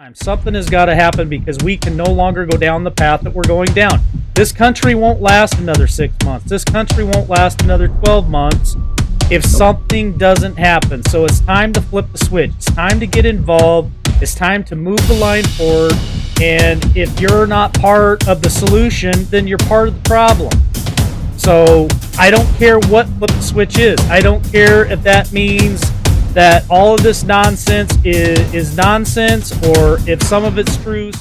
time. Something has got to happen because we can no longer go down the path that we're going down. This country won't last another 6 months. This country won't last another 12 months if something doesn't happen. So it's time to flip the switch. It's time to get involved. It's time to move the line forward. And if you're not part of the solution, then you're part of the problem. So I don't care what flip the switch is. I don't care if that means that all of this nonsense is nonsense, or if some of it's true.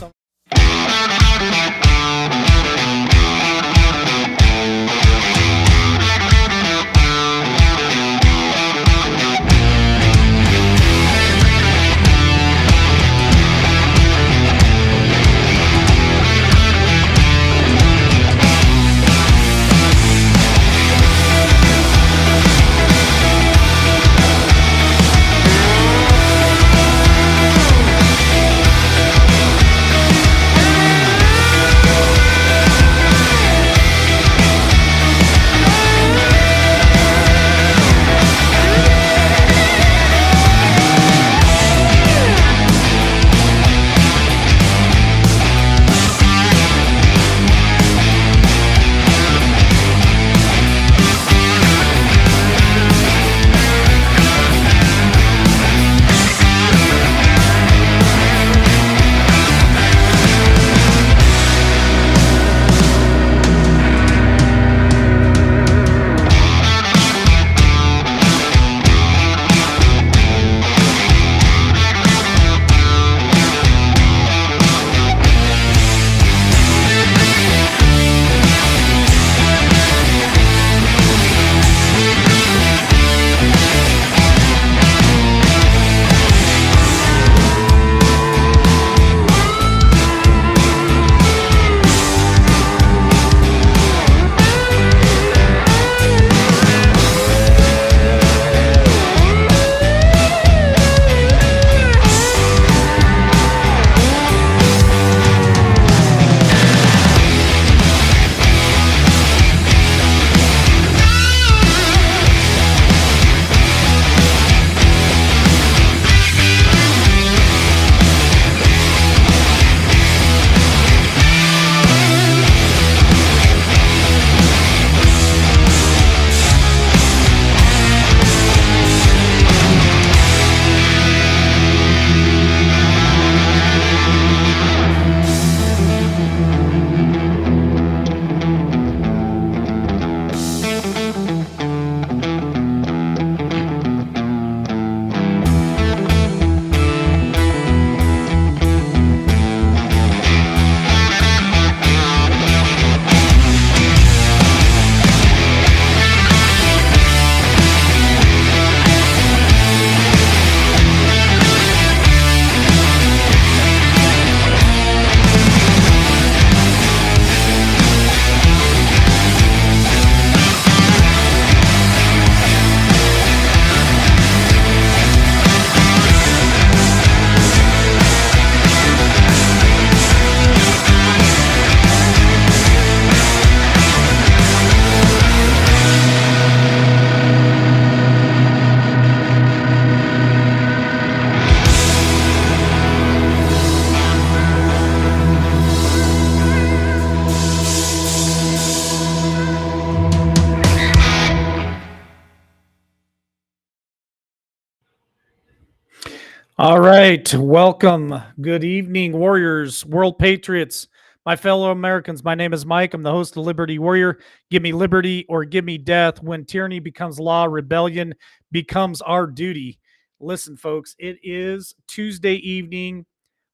All right. Welcome. Good evening, warriors, world patriots, my fellow Americans. My name is Mike. I'm the host of Liberty Warrior. Give me liberty or give me death. When tyranny becomes law, rebellion becomes our duty. Listen, folks, it is Tuesday evening,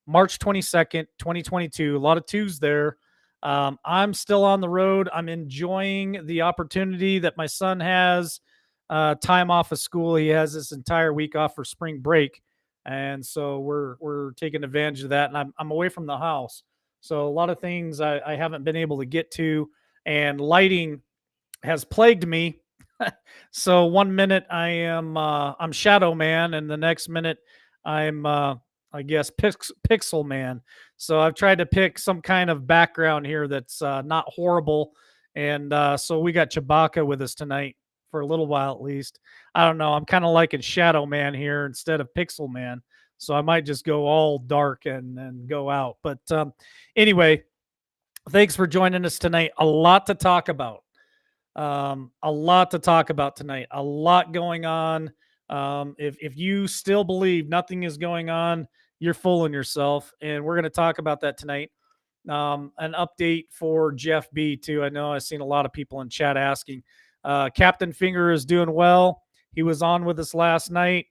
March 22nd, 2022. A lot of twos there. I'm still on the road. I'm enjoying the opportunity that my son has time off of school. He has this entire week off for spring break. And so we're taking advantage of that, and I'm away from the house, so a lot of things I haven't been able to get to, and lighting has plagued me. So 1 minute I'm Shadow Man, and the next minute I'm I guess Pixel Man. So I've tried to pick some kind of background here that's not horrible, and so we got Chewbacca with us tonight for a little while at least. I don't know. I'm kind of liking Shadow Man here instead of Pixel Man. So I might just go all dark and go out. But anyway, thanks for joining us tonight. A lot to talk about. A lot to talk about tonight. A lot going on. If you still believe nothing is going on, you're fooling yourself. And we're going to talk about that tonight. An update for Jeff B too. I know I've seen a lot of people in chat asking. Captain Finger is doing well. He was on with us last night.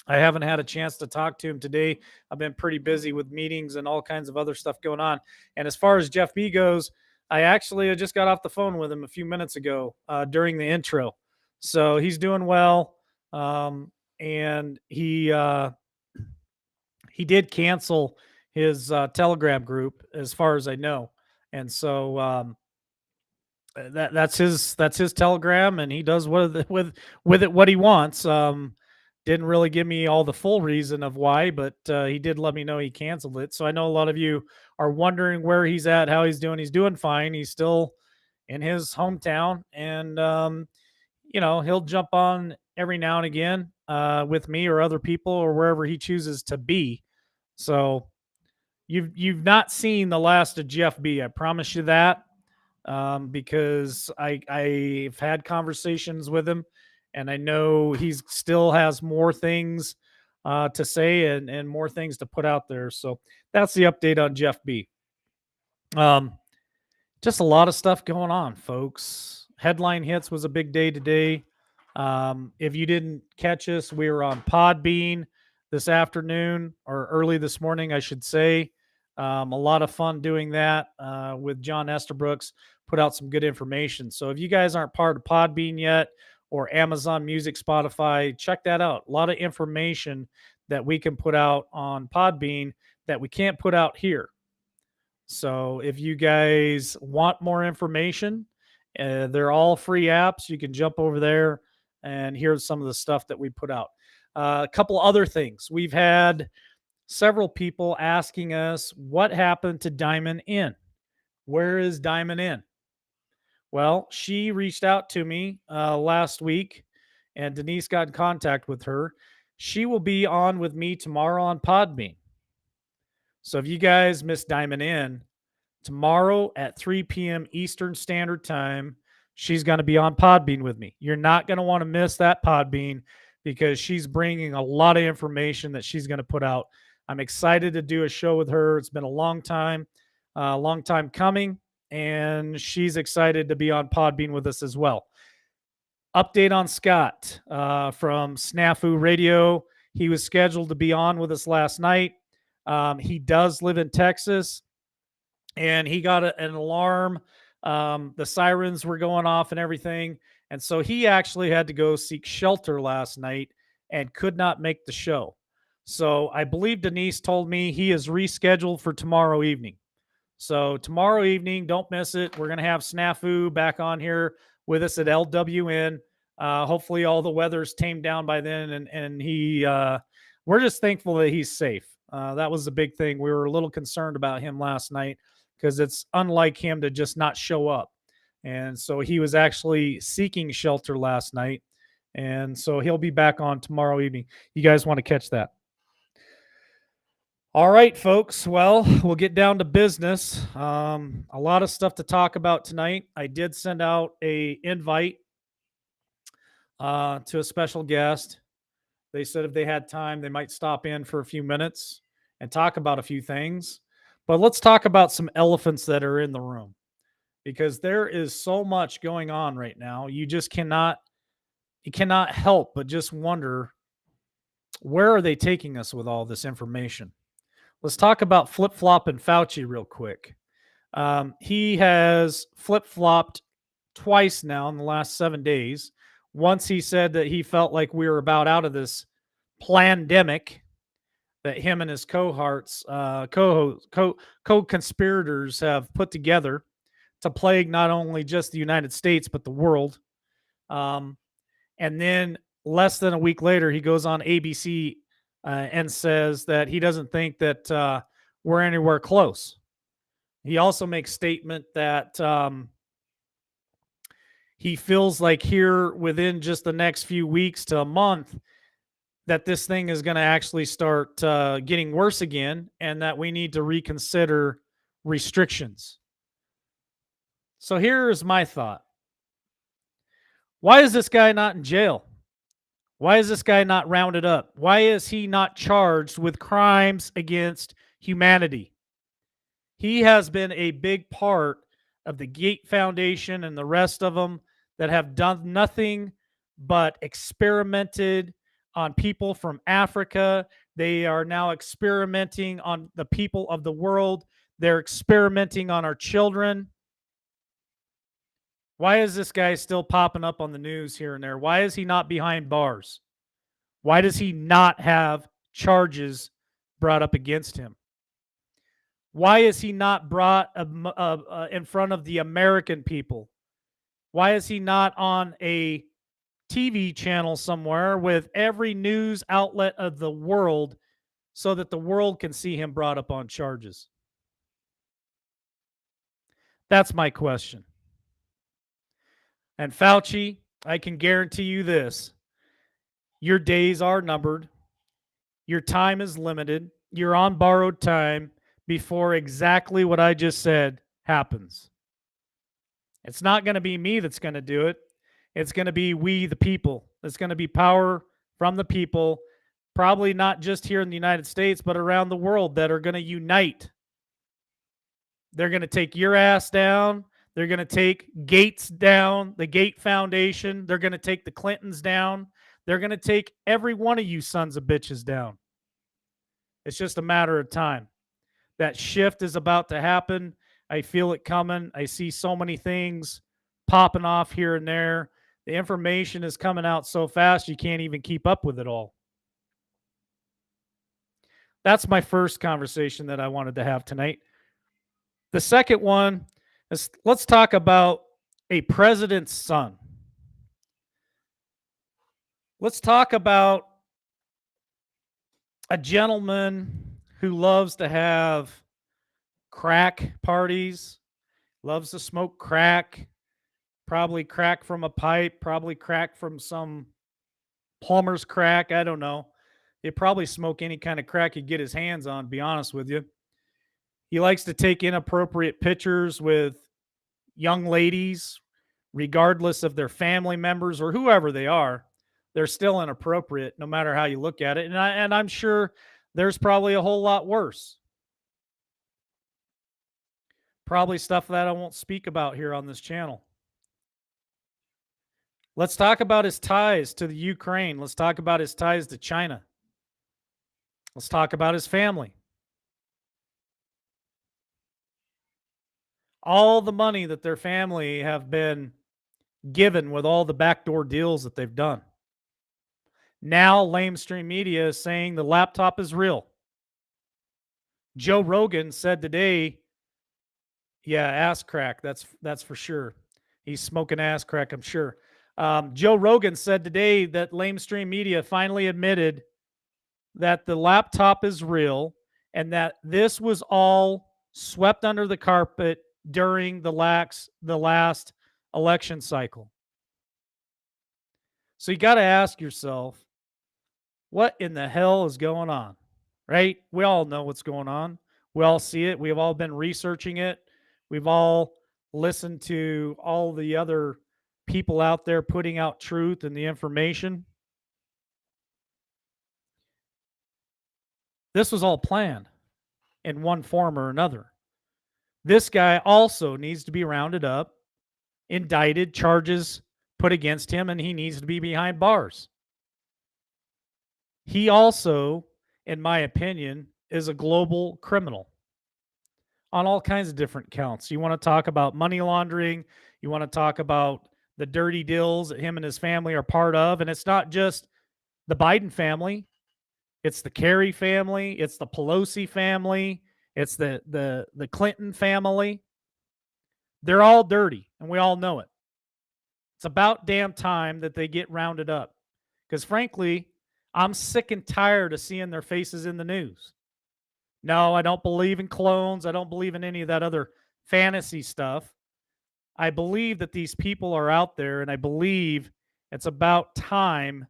I haven't had a chance to talk to him today. I've been pretty busy with meetings and all kinds of other stuff going on. And as far as Jeff B goes, I just got off the phone with him a few minutes ago during the intro. So he's doing well. And he did cancel his Telegram group, as far as I know. And so that's his Telegram, and he does with it what he wants. Didn't really give me all the full reason of why, but he did let me know he canceled it. So I know a lot of you are wondering where he's at, how he's doing. He's doing fine. He's still in his hometown, and he'll jump on every now and again with me or other people or wherever he chooses to be. So you've not seen the last of Jeff B. I promise you that, because I've had conversations with him, and I know he still has more things to say and more things to put out there. So that's the update on Jeff B. Um, just a lot of stuff going on, folks. Headline hits was a big day today. If you didn't catch us, we were on Podbean this afternoon, or early this morning, I should say. A lot of fun doing that with John Esterbrooks. Put out some good information. So if you guys aren't part of Podbean yet, or Amazon Music, Spotify, check that out. A lot of information that we can put out on Podbean that we can't put out here. So if you guys want more information, they're all free apps. You can jump over there and hear some of the stuff that we put out. A couple other things. We've had several people asking us what happened to Diamond Inn. Where is Diamond Inn? Well, she reached out to me last week, and Denise got in contact with her. She will be on with me tomorrow on Podbean. So if you guys miss Diamond Inn, tomorrow at 3 p.m. Eastern Standard Time, she's going to be on Podbean with me. You're not going to want to miss that Podbean, because she's bringing a lot of information that she's going to put out. I'm excited to do a show with her. It's been a long time coming, and she's excited to be on Podbean with us as well. Update on Scott from Snafu Radio. He was scheduled to be on with us last night. He does live in Texas, and he got an alarm. The sirens were going off and everything. And so he actually had to go seek shelter last night and could not make the show. So I believe Denise told me he is rescheduled for tomorrow evening. So tomorrow evening, don't miss it. We're going to have Snafu back on here with us at LWN. Hopefully all the weather's tamed down by then. And we're just thankful that he's safe. That was the big thing. We were a little concerned about him last night, because it's unlike him to just not show up. And so he was actually seeking shelter last night. And so he'll be back on tomorrow evening. You guys want to catch that? All right, folks. Well, we'll get down to business. A lot of stuff to talk about tonight. I did send out a invite to a special guest. They said if they had time, they might stop in for a few minutes and talk about a few things. But let's talk about some elephants that are in the room, because there is so much going on right now. You cannot help but just wonder, where are they taking us with all this information? Let's talk about flip-flop and Fauci real quick. He has flip-flopped twice now in the last 7 days. Once he said that he felt like we were about out of this plandemic that him and his co-conspirators have put together to plague not only just the United States, but the world. And then less than a week later, he goes on ABC and says that he doesn't think that we're anywhere close. He also makes statement that he feels like here within just the next few weeks to a month, that this thing is going to actually start getting worse again and that we need to reconsider restrictions. So here's my thought. Why is this guy not in jail? Why is this guy not rounded up? Why is he not charged with crimes against humanity? He has been a big part of the Gate Foundation and the rest of them that have done nothing but experimented on people from Africa. They are now experimenting on the people of the world. They're experimenting on our children. Why is this guy still popping up on the news here and there? Why is he not behind bars? Why does he not have charges brought up against him? Why is he not brought in front of the American people? Why is he not on a TV channel somewhere with every news outlet of the world so that the world can see him brought up on charges? That's my question. And Fauci, I can guarantee you this: your days are numbered, your time is limited, you're on borrowed time before exactly what I just said happens. It's not going to be me that's going to do it. It's going to be we, the people. It's going to be power from the people, probably not just here in the United States, but around the world, that are going to unite. They're going to take your ass down. They're going to take Gates down, the Gate Foundation. They're going to take the Clintons down. They're going to take every one of you sons of bitches down. It's just a matter of time. That shift is about to happen. I feel it coming. I see so many things popping off here and there. The information is coming out so fast you can't even keep up with it all. That's my first conversation that I wanted to have tonight. The second one is, let's talk about a president's son. Let's talk about a gentleman who loves to have crack parties, loves to smoke crack, probably crack from a pipe, probably crack from some plumber's crack. I don't know. He probably smoke any kind of crack he'd get his hands on, to be honest with you. He likes to take inappropriate pictures with young ladies, regardless of their family members or whoever they are. They're still inappropriate no matter how you look at it. And I'm sure there's probably a whole lot worse. Probably stuff that I won't speak about here on this channel. Let's talk about his ties to the Ukraine. Let's talk about his ties to China. Let's talk about his family. All the money that their family have been given with all the backdoor deals that they've done. Now, lamestream media is saying the laptop is real. Joe Rogan said today, yeah, ass crack. That's for sure. He's smoking ass crack, I'm sure. Joe Rogan said today that lamestream media finally admitted that the laptop is real and that this was all swept under the carpet during the last election cycle. So you got to ask yourself, what in the hell is going on? Right? We all know what's going on. We all see it. We've all been researching it. We've all listened to all the other people out there putting out truth and the information. This was all planned in one form or another. This guy also needs to be rounded up, indicted, charges put against him, and he needs to be behind bars. He also, in my opinion, is a global criminal on all kinds of different counts. You want to talk about money laundering, you want to talk about the dirty deals that him and his family are part of, and it's not just the Biden family. It's the Kerry family, it's the Pelosi family, it's the Clinton family. They're all dirty, and we all know it. It's about damn time that they get rounded up. Because frankly, I'm sick and tired of seeing their faces in the news. No, I don't believe in clones. I don't believe in any of that other fantasy stuff. I believe that these people are out there, and I believe it's about time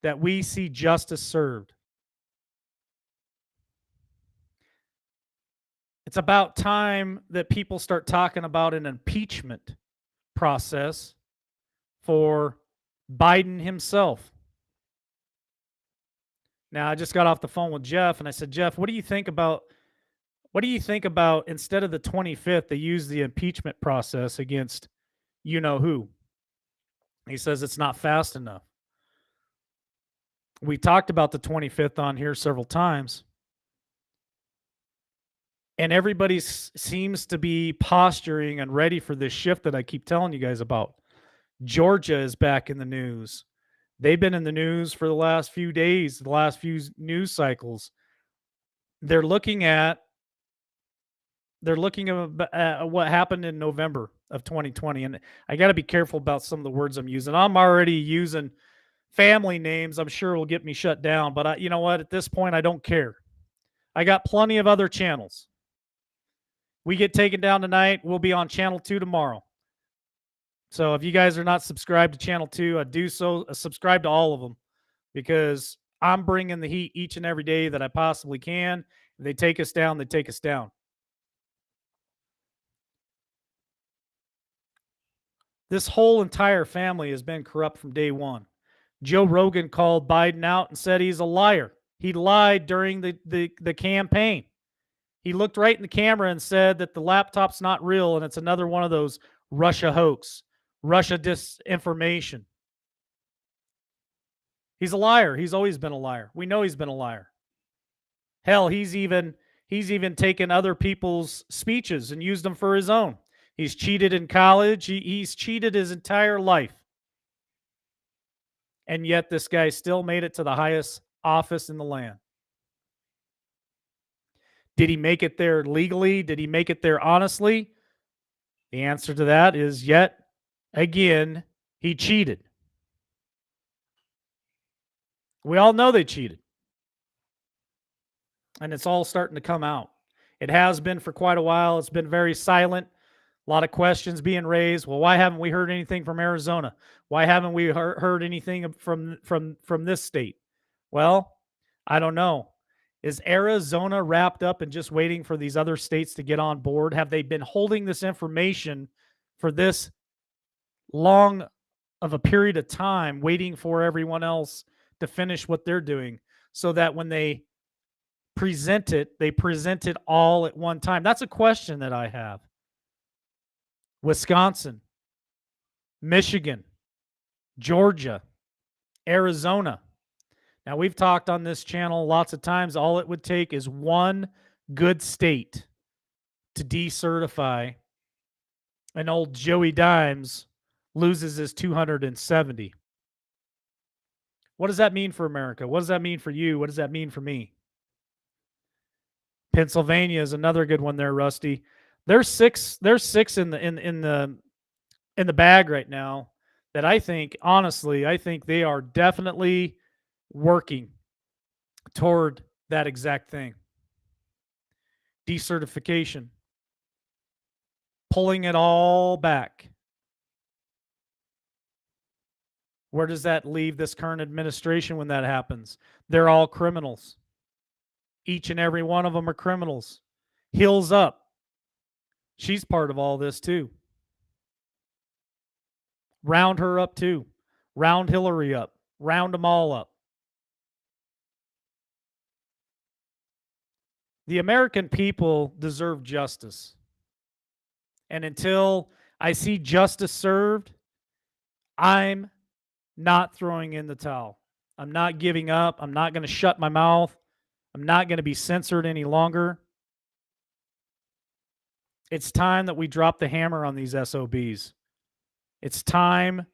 that we see justice served. It's about time that people start talking about an impeachment process for Biden himself. Now, I just got off the phone with Jeff and I said, Jeff, what do you think about instead of the 25th, they use the impeachment process against you know who? He says it's not fast enough. We talked about the 25th on here several times, and everybody seems to be posturing and ready for this shift that I keep telling you guys about. Georgia is back in the news. They've been in the news for the last few days, the last few news cycles. They're looking at what happened in November of 2020, and I got to be careful about some of the words I'm using. I'm already using family names. I'm sure will get me shut down, but you know what? At this point, I don't care. I got plenty of other channels. We get taken down tonight. We'll be on channel 2 tomorrow. So if you guys are not subscribed to channel 2, do so. Subscribe to all of them because I'm bringing the heat each and every day that I possibly can. If they take us down, they take us down. This whole entire family has been corrupt from day one. Joe Rogan called Biden out and said he's a liar. He lied during the campaign. He looked right in the camera and said that the laptop's not real and it's another one of those Russia hoax, Russia disinformation. He's a liar. He's always been a liar. We know he's been a liar. Hell, he's even taken other people's speeches and used them for his own. He's cheated in college. He's cheated his entire life. And yet this guy still made it to the highest office in the land. Did he make it there legally? Did he make it there honestly? The answer to that is yet again, he cheated. We all know they cheated. And it's all starting to come out. It has been for quite a while. It's been very silent. A lot of questions being raised. Well, why haven't we heard anything from Arizona? Why haven't we heard anything from this state? Well, I don't know. Is Arizona wrapped up and just waiting for these other states to get on board? Have they been holding this information for this long of a period of time, waiting for everyone else to finish what they're doing so that when they present it all at one time? That's a question that I have. Wisconsin, Michigan, Georgia, Arizona. Now, we've talked on this channel lots of times. All it would take is one good state to decertify, and old Joey Dimes loses his 270. What does that mean for America? What does that mean for you? What does that mean for me? Pennsylvania is another good one there, Rusty. There's six in the bag right now that I think, honestly, I think they are definitely working toward that exact thing. Decertification. Pulling it all back. Where does that leave this current administration when that happens? They're all criminals. Each and every one of them are criminals. Hills up. She's part of all this too. Round her up too. Round Hillary up. Round them all up. The American people deserve justice. And until I see justice served, I'm not throwing in the towel. I'm not giving up. I'm not going to shut my mouth. I'm not going to be censored any longer. It's time that we drop the hammer on these S.O.B.s. It's time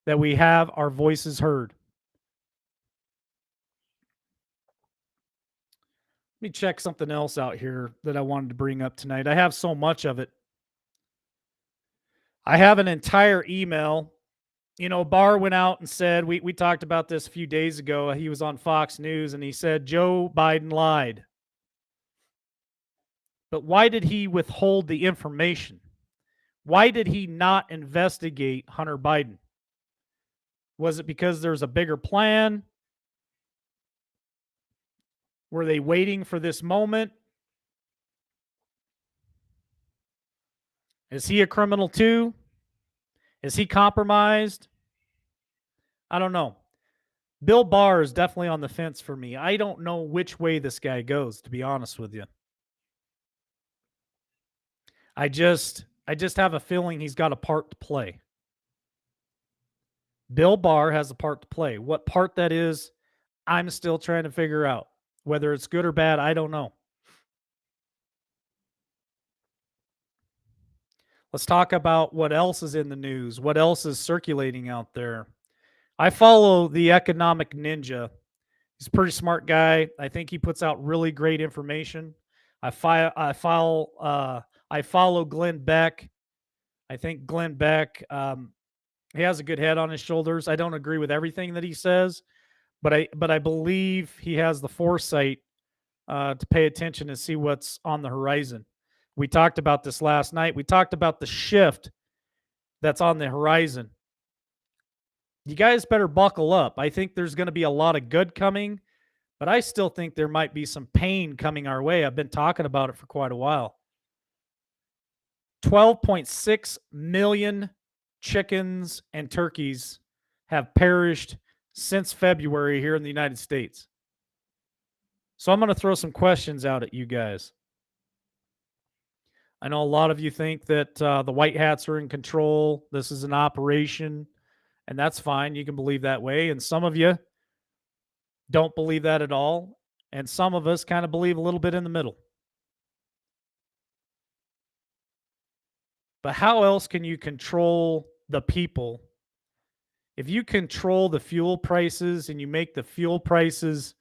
that we have our voices heard. Let me check something else out here that I wanted to bring up tonight. I have so much of it. I have an entire email. You know, Barr went out and said, we talked about this a few days ago. He was on Fox News and he said, Joe Biden lied. But why did he withhold the information? Why did he not investigate Hunter Biden? Was it because there's a bigger plan? Were they waiting for this moment? Is he a criminal too? Is he compromised? I don't know. Bill Barr is definitely on the fence for me. I don't know which way this guy goes, to be honest with you. I just have a feeling he's got a part to play. Bill Barr has a part to play. What part that is, I'm still trying to figure out. Whether it's good or bad, I don't know. Let's talk about what else is in the news, what else is circulating out there. I follow the economic ninja. He's a pretty smart guy. I think he puts out really great information. I follow Glenn Beck. I think Glenn Beck, he has a good head on his shoulders. I don't agree with everything that he says, but I believe he has the foresight to pay attention and see what's on the horizon. We talked about this last night. We talked about the shift that's on the horizon. You guys better buckle up. I think there's going to be a lot of good coming, but I still think there might be some pain coming our way. I've been talking about it for quite a while. 12.6 million chickens and turkeys have perished since February here in the United States. So I'm going to throw some questions out at you guys. I know a lot of you think that the white hats are in control. This is an operation, and that's fine. You can believe that way. And some of you don't believe that at all. And some of us kind of believe a little bit in the middle. But how else can you control the people? If you control the fuel prices and you make the fuel prices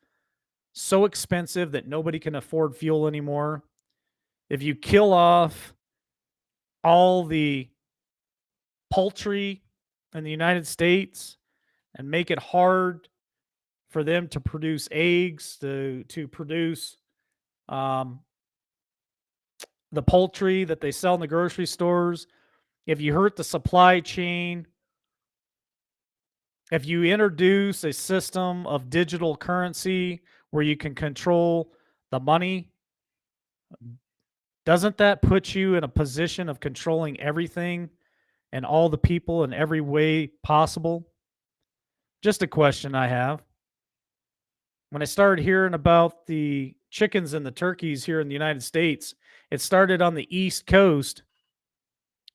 so expensive that nobody can afford fuel anymore, if you kill off all the poultry in the United States and make it hard for them to produce eggs, to produce um, the poultry that they sell in the grocery stores, if you hurt the supply chain, if you introduce a system of digital currency where you can control the money, doesn't that put you in a position of controlling everything and all the people in every way possible? Just a question I have. When I started hearing about the chickens and the turkeys here in the United States, it started on the East Coast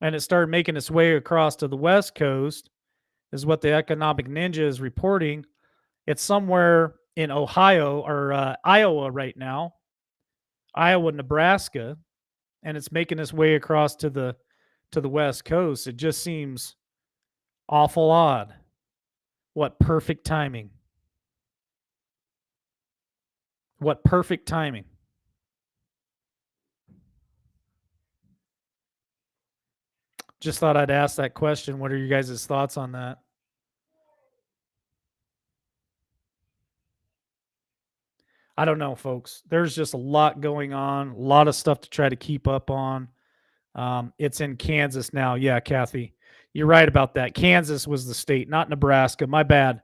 and it started making its way across to the West Coast, is what the Economic Ninja is reporting. It's somewhere in Ohio or Iowa right now, Iowa, Nebraska, and it's making its way across to the West Coast. It just seems awful odd. What perfect timing. What perfect timing. Just thought I'd ask that question. What are you guys' thoughts on that? I don't know, folks. There's just a lot going on, a lot of stuff to try to keep up on. It's in Kansas now. Yeah, Kathy, you're right about that. Kansas was the state, not Nebraska. My bad.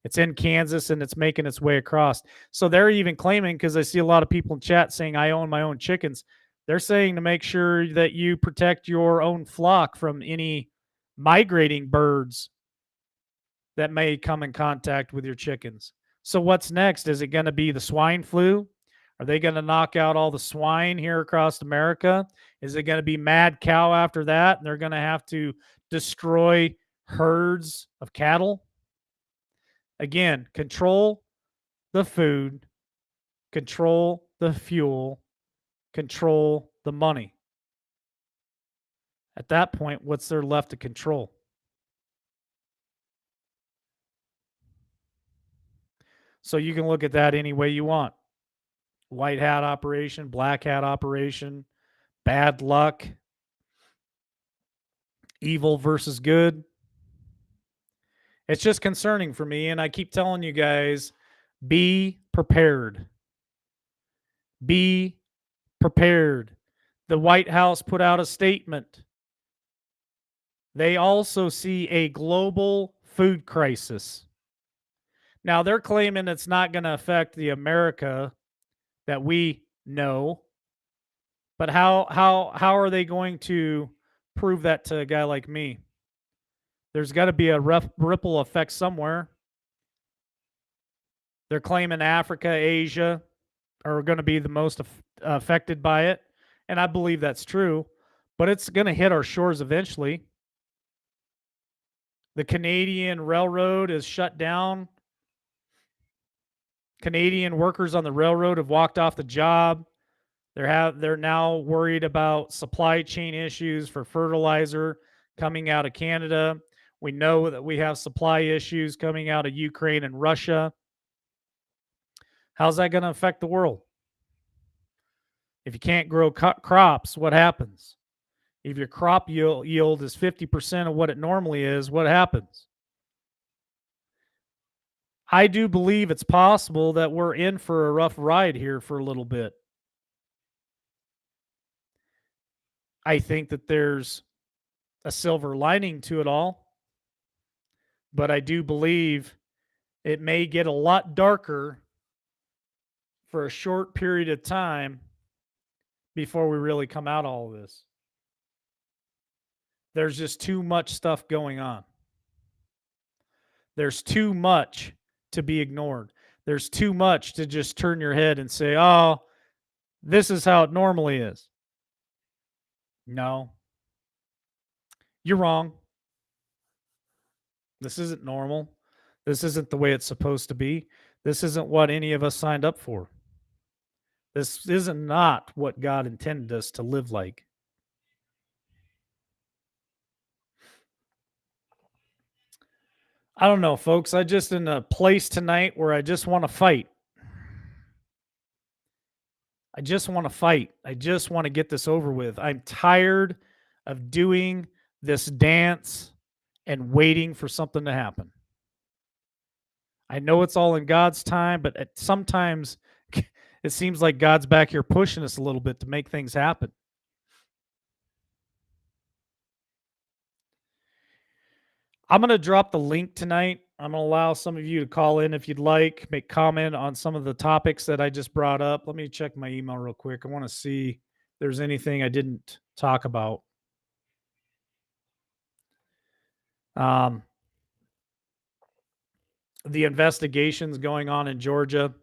It's in Kansas and it's making its way across. So they're even claiming, because I see a lot of people in chat saying, I own my own chickens. They're saying to make sure that you protect your own flock from any migrating birds that may come in contact with your chickens. So what's next? Is it going to be the swine flu? Are they going to knock out all the swine here across America? Is it going to be mad cow after that? And they're going to have to destroy herds of cattle? Again, control the food, control the fuel, control the money. At that point, what's there left to control? So you can look at that any way you want. White hat operation, black hat operation, bad luck, evil versus good. It's just concerning for me. And I keep telling you guys, be prepared. Be prepared. The White House put out a statement. They also see a global food crisis. Now, they're claiming it's not going to affect the America that we know. But how are they going to prove that to a guy like me? There's got to be a ripple effect somewhere. They're claiming Africa, Asia are going to be the most affected by it, and I believe that's true. But it's going to hit our shores eventually. The Canadian railroad is shut down. Canadian workers on the railroad have walked off the job. They're now worried about supply chain issues for fertilizer coming out of Canada. We know that we have supply issues coming out of Ukraine and Russia. How's that going to affect the world? If you can't grow crops, what happens? If your crop yield is 50% of what it normally is, what happens? I do believe it's possible that we're in for a rough ride here for a little bit. I think that there's a silver lining to it all, but I do believe it may get a lot darker for a short period of time before we really come out of all of this. There's just too much stuff going on. There's too much to be ignored. There's too much to just turn your head and say, oh, this is how it normally is. No, you're wrong. This isn't normal. This isn't the way it's supposed to be. This isn't what any of us signed up for. This isn't not what God intended us to live like. I don't know, folks. I just in a place tonight where I just want to fight. I just want to fight. I just want to get this over with. I'm tired of doing this dance and waiting for something to happen. I know it's all in God's time, but sometimes it seems like God's back here pushing us a little bit to make things happen. I'm going to drop the link tonight. I'm going to allow some of you to call in if you'd like, make comment on some of the topics that I just brought up. Let me check my email real quick. I want to see if there's anything I didn't talk about. The investigations going on in Georgia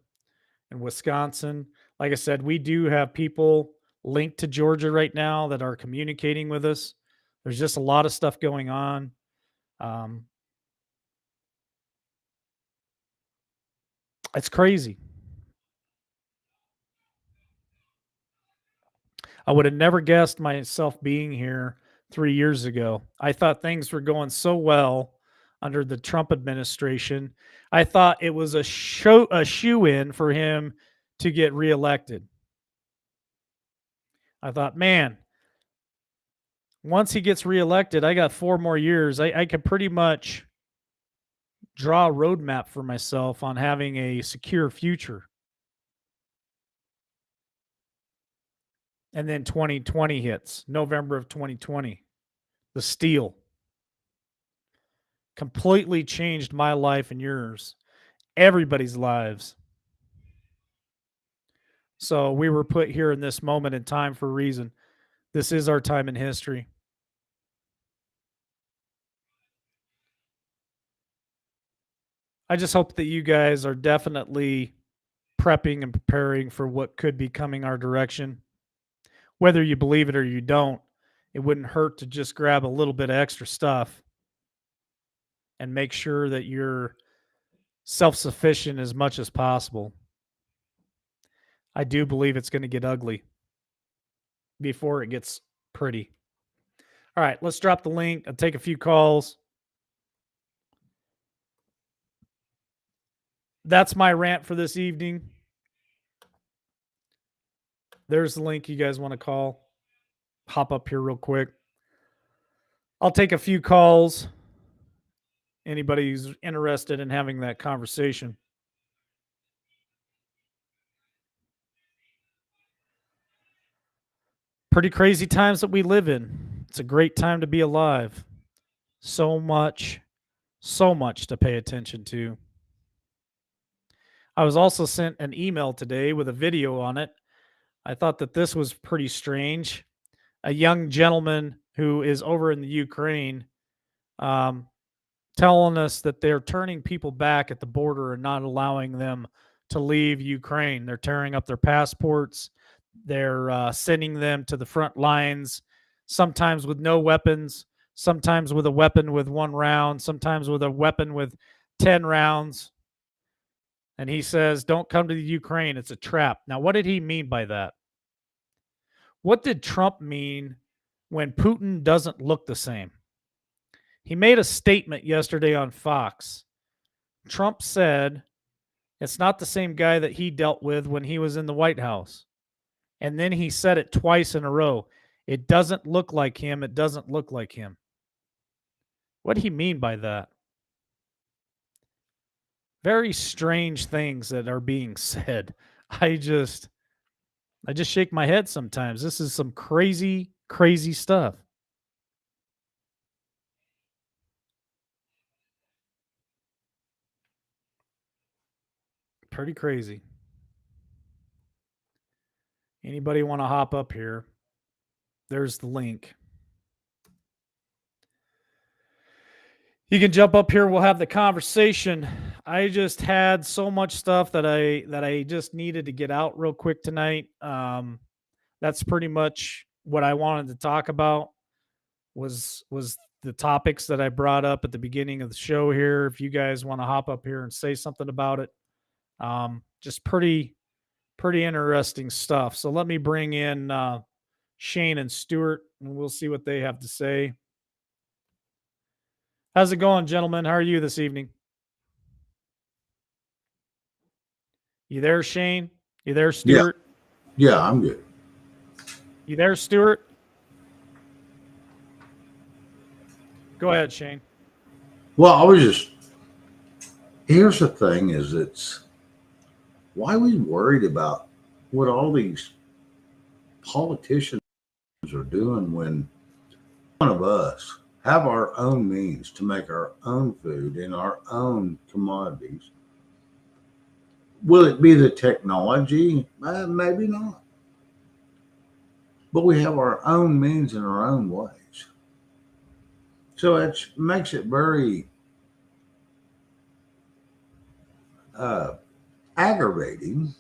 and Wisconsin. Like I said, we do have people linked to Georgia right now that are communicating with us. There's just a lot of stuff going on. It's crazy. I would have never guessed myself being here 3 years ago. I thought things were going so well under the Trump administration. I thought it was a shoe-in for him to get reelected. I thought, man, once he gets reelected, I got 4 more years. I could pretty much draw a roadmap for myself on having a secure future. And then 2020 hits, November of 2020. The steal completely changed my life and yours, everybody's lives. So we were put here in this moment in time for a reason. This is our time in history. I just hope that you guys are definitely prepping and preparing for what could be coming our direction. Whether you believe it or you don't, it wouldn't hurt to just grab a little bit of extra stuff and make sure that you're self-sufficient as much as possible. I do believe it's going to get ugly before it gets pretty. All right, let's drop the link. I'll take a few calls. That's my rant for this evening. There's the link you guys want to call. Hop up here real quick. I'll take a few calls. Anybody who's interested in having that conversation. Pretty crazy times that we live in. It's a great time to be alive. So much to pay attention to. I was also sent an email today with a video on it. I thought that this was pretty strange. A young gentleman who is over in the Ukraine um, telling us that they're turning people back at the border and not allowing them to leave Ukraine. They're tearing up their passports. They're sending them to the front lines, sometimes with no weapons, sometimes with a weapon with 1 round, sometimes with a weapon with 10 rounds. And he says, don't come to the Ukraine. It's a trap. Now, what did he mean by that? What did Trump mean when Putin doesn't look the same? He made a statement yesterday on Fox. Trump said it's not the same guy that he dealt with when he was in the White House. And then he said it twice in a row. It doesn't look like him. It doesn't look like him. What did he mean by that? Very strange things that are being said. I just shake my head sometimes. This is some crazy, crazy stuff. Pretty crazy. Anybody want to hop up here? There's the link. You can jump up here. We'll have the conversation. I just had so much stuff that I just needed to get out real quick tonight. That's pretty much what I wanted to talk about. Was the topics that I brought up at the beginning of the show here. If you guys want to hop up here and say something about it, just pretty interesting stuff. So let me bring in Shane and Stuart, and we'll see what they have to say. How's it going, gentlemen? How are you this evening? You there, Shane? You there, Stuart? Yeah, I'm good. You there, Stuart? Go ahead, Shane. Well, here's the thing is it's why are we worried about what all these politicians are doing when one of us have our own means to make our own food and our own commodities? Will it be the technology? Maybe not. But we have our own means in our own ways. So it makes it very aggravating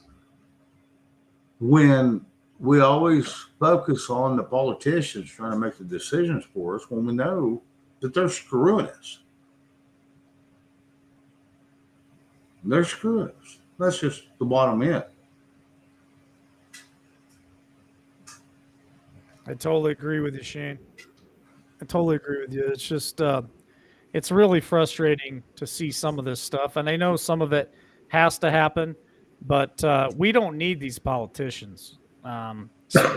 when we always focus on the politicians trying to make the decisions for us when we know that they're screwing us. They're screwing us. That's just the bottom end. I totally agree with you, Shane. I totally agree with you. It's just, it's really frustrating to see some of this stuff. And I know some of it has to happen, but we don't need these politicians.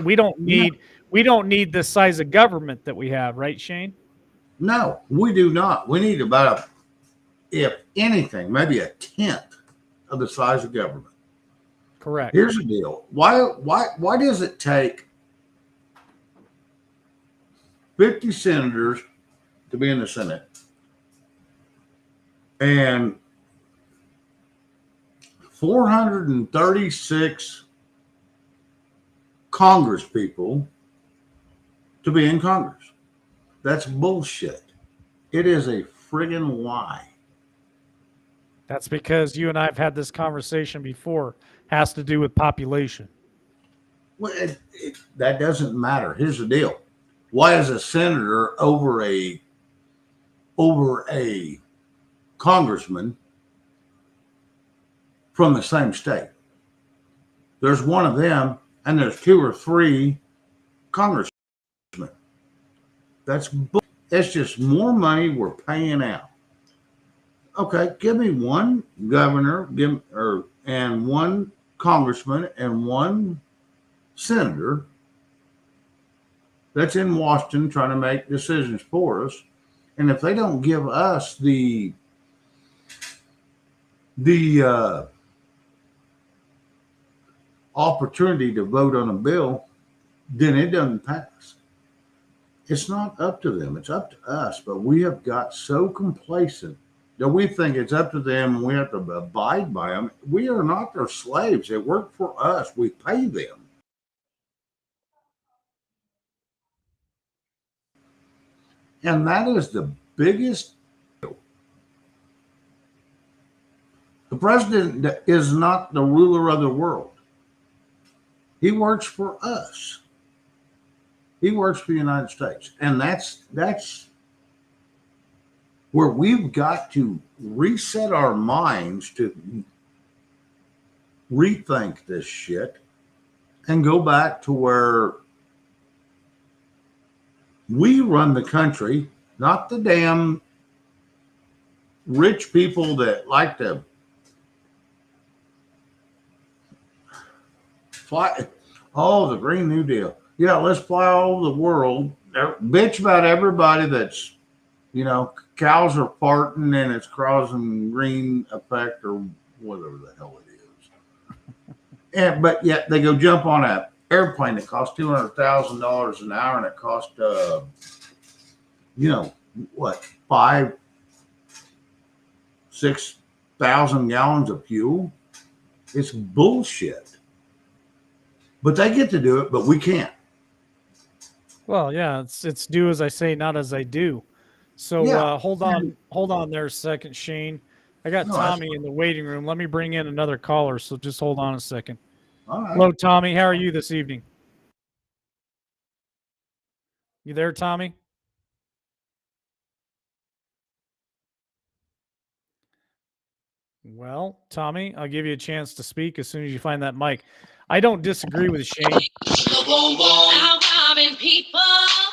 We don't need this size of government that we have, right, Shane? No, we do not. We need about, if anything, maybe a tenth of the size of government. Correct. Here's the deal. Why does it take 50 senators to be in the Senate and 436 Congress people to be in Congress? That's bullshit. It is a friggin' lie. That's because you and I have had this conversation before. Has to do with population. Well, that doesn't matter. Here's the deal. Why is a senator over a congressman from the same state? There's one of them, and there's 2 or 3 congressmen. It's just more money we're paying out. Okay, give me one governor, and one congressman and one senator that's in Washington trying to make decisions for us. And if they don't give us the opportunity to vote on a bill, then it doesn't pass. It's not up to them. It's up to us. But we have got so complacent that we think it's up to them and we have to abide by them. We are not their slaves. They work for us. We pay them. And that is the biggest. The president is not the ruler of the world. He works for us. He works for the United States. And that's where we've got to reset our minds to rethink this shit and go back to where we run the country, not the damn rich people that like to fly. Oh, the Green New Deal. Yeah, let's fly all over the world. Bitch about everybody that's, cows are farting and it's causing green effect or whatever the hell it is. But yet they go jump on an airplane that costs $200,000 an hour and it costs, 6,000 gallons of fuel. It's bullshit. But they get to do it, but we can't. Well, yeah, it's do as I say, not as I do. So Yeah. hold on there a second, Shane. I got No, Tommy in the waiting room. Let me bring in another caller. So just hold on a second. All right. Hello, Tommy. How are you this evening? You there, Tommy? Well, Tommy, I'll give you a chance to speak as soon as you find that mic. I don't disagree with Shane. I'm robbing people,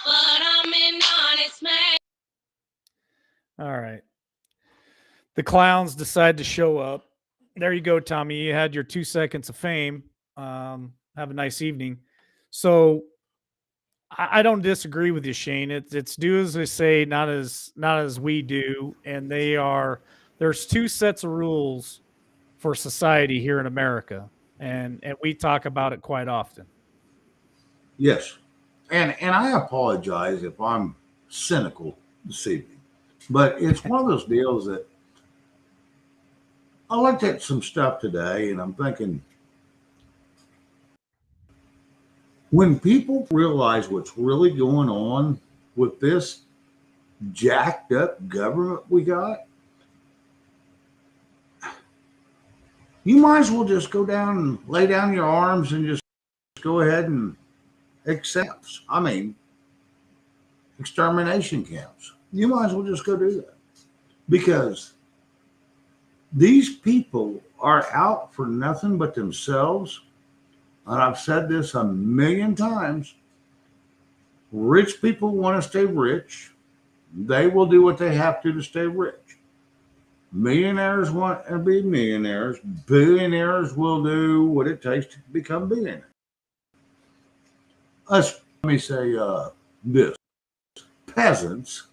but I'm an honest man. All right. The clowns decide to show up. There you go, Tommy. You had your 2 seconds of fame. Have a nice evening. So I don't disagree with you, Shane. It's do as they say, not as we do. And there's two sets of rules for society here in America. And we talk about it quite often. Yes. And I apologize if I'm cynical this evening, but it's one of those deals that I looked at some stuff today and I'm thinking, when people realize what's really going on with this jacked up government we got, you might as well just go down and lay down your arms and just go ahead and accept. I mean, extermination camps. You might as well just go do that because these people are out for nothing but themselves. And I've said this a million times. Rich people want to stay rich. They will do what they have to stay rich. Millionaires want to be millionaires. Billionaires will do what it takes to become billionaires. Let me say this. Peasants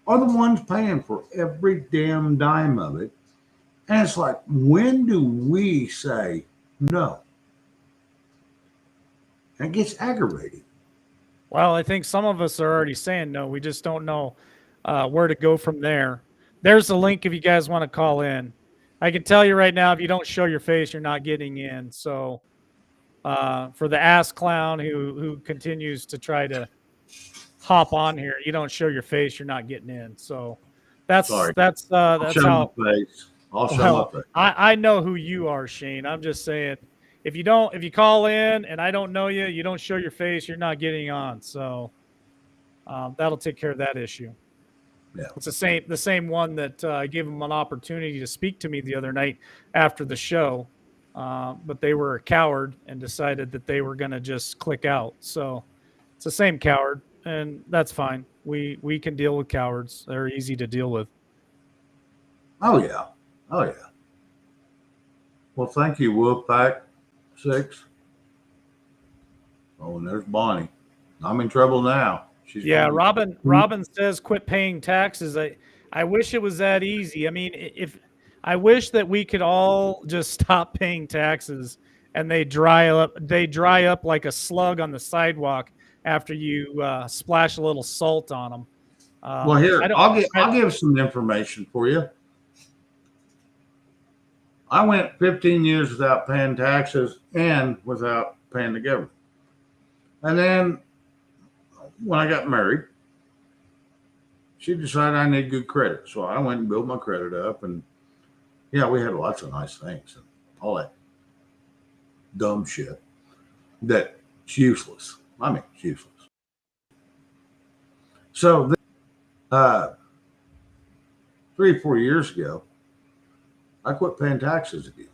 are the ones paying for every damn dime of it. And it's like, when do we say no? It gets aggravating. Well, I think some of us are already saying no. We just don't know where to go from there. There's a link if you guys want to call in. I can tell you right now, if you don't show your face, you're not getting in. So for the ass clown who continues to try to hop on here, you don't show your face, you're not getting in. So that's Sorry. that's I'll show how. my face. I'll show my face. I know who you are, Shane. I'm just saying, if you call in and I don't know you, you don't show your face, you're not getting on. So that'll take care of that issue. Yeah. It's the same one that I gave them an opportunity to speak to me the other night after the show, but they were a coward and decided that they were going to just click out. So it's the same coward, and that's fine. We can deal with cowards. They're easy to deal with. Oh yeah. Well, thank you, Wolfpack 6. Oh, and there's Bonnie. I'm in trouble now. Robin says quit paying taxes. I wish it was that easy. I mean, if I wish that we could all just stop paying taxes and they dry up like a slug on the sidewalk after you splash a little salt on them. Well, here, I'll give some information for you. I went 15 years without paying taxes and without paying the government. And then when I got married, she decided I need good credit. So I went and built my credit up. And yeah, we had lots of nice things and all that dumb shit that's useless. I mean, it's useless. So 3 or 4 years ago, I quit paying taxes again.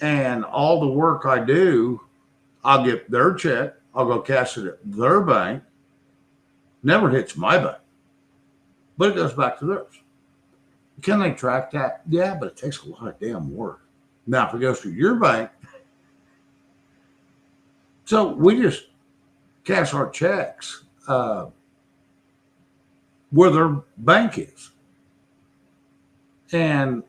And all the work I do, I'll get their check, I'll go cash it at their bank, never hits my bank, but it goes back to theirs. Can they track that? Yeah, but it takes a lot of damn work. Now, if it goes to your bank, so we just cash our checks where their bank is. And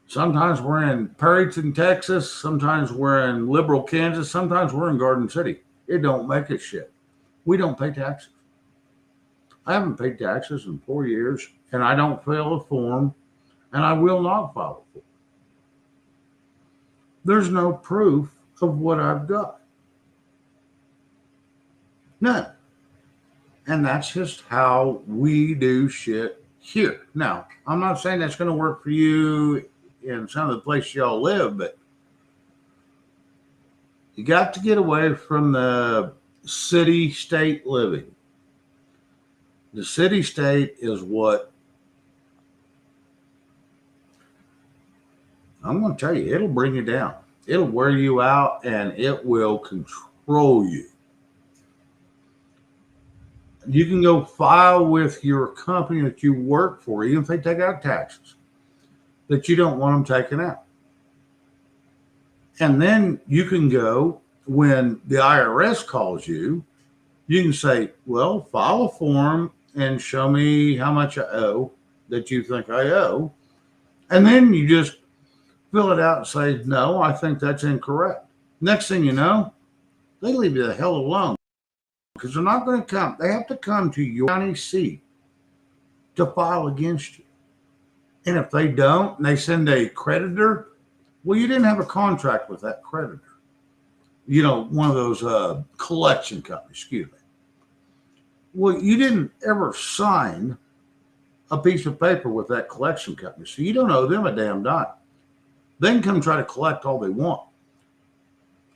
sometimes we're in Perryton, Texas. Sometimes we're in Liberal, Kansas. Sometimes we're in Garden City. It don't make us shit. We don't pay taxes. I haven't paid taxes in 4 years, and I don't fill a form, and I will not file a form. There's no proof of what I've got. None. And that's just how we do shit here. Now, I'm not saying that's going to work for you in some of the places y'all live, but you got to get away from the city-state living. The city-state is what I'm going to tell you, it'll bring you down. It'll wear you out, and it will control you. You can go file with your company that you work for, even if they take out taxes, that you don't want them taken out. And then you can go, when the IRS calls you, you can say, well, file a form and show me how much I owe that you think I owe. And then you just fill it out and say, no, I think that's incorrect. Next thing you know, they leave you the hell alone. Because they're not going to come. They have to come to your county seat to file against you. And if they don't, and they send a creditor, well, you didn't have a contract with that creditor. You know, one of those collection companies, excuse me. Well, you didn't ever sign a piece of paper with that collection company, so you don't owe them a damn dime. They can come try to collect all they want.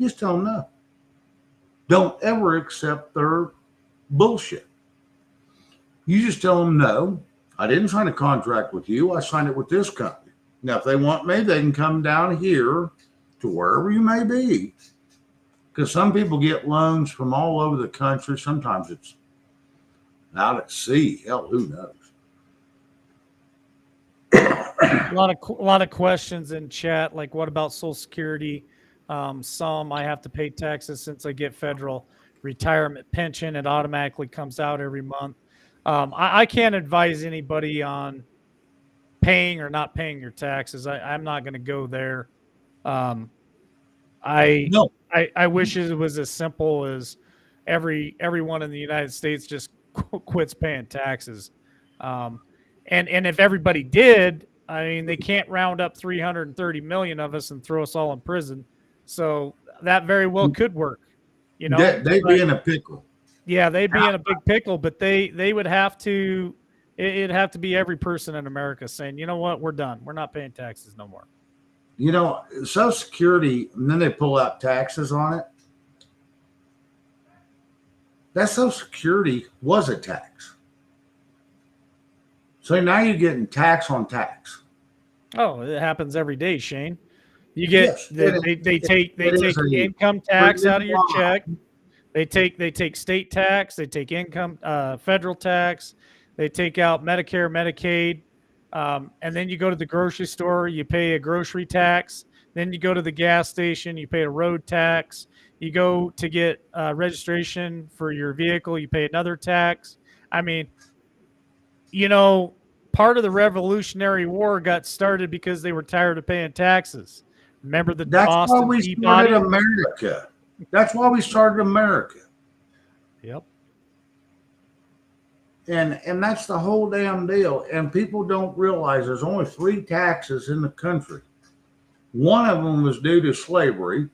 Just tell them no. Don't ever accept their bullshit. You just tell them, no, I didn't sign a contract with you. I signed it with this company. Now, if they want me, they can come down here to wherever you may be. Because some people get loans from all over the country. Sometimes it's out at sea. Hell, who knows? A lot of questions in chat, like what about Social Security? Some I have to pay taxes since I get federal retirement pension. It automatically comes out every month. I can't advise anybody on paying or not paying your taxes. I'm not going to go there. I wish it was as simple as everyone in the United States just quits paying taxes. And if everybody did, I mean, they can't round up 330 million of us and throw us all in prison. So that very well could work, you know. They'd be in a pickle. Yeah, they'd be in a big pickle, but they would have to. It'd have to be every person in America saying, you know what, we're done. We're not paying taxes no more. You know, Social Security, and then they pull out taxes on it. That Social Security was a tax. So now you're getting tax on tax. Oh, it happens every day, Shane. You get yes, they take income tax out of your check. They take state tax. They take income federal tax. They take out Medicare, Medicaid, and then you go to the grocery store. You pay a grocery tax. Then you go to the gas station. You pay a road tax. You go to get registration for your vehicle. You pay another tax. I mean, you know, part of the Revolutionary War got started because they were tired of paying taxes. Remember the Boston why we Tea started Party? America. That's why we started America. Yep. And that's the whole damn deal. And people don't realize there's only three taxes in the country. One of them was due to slavery,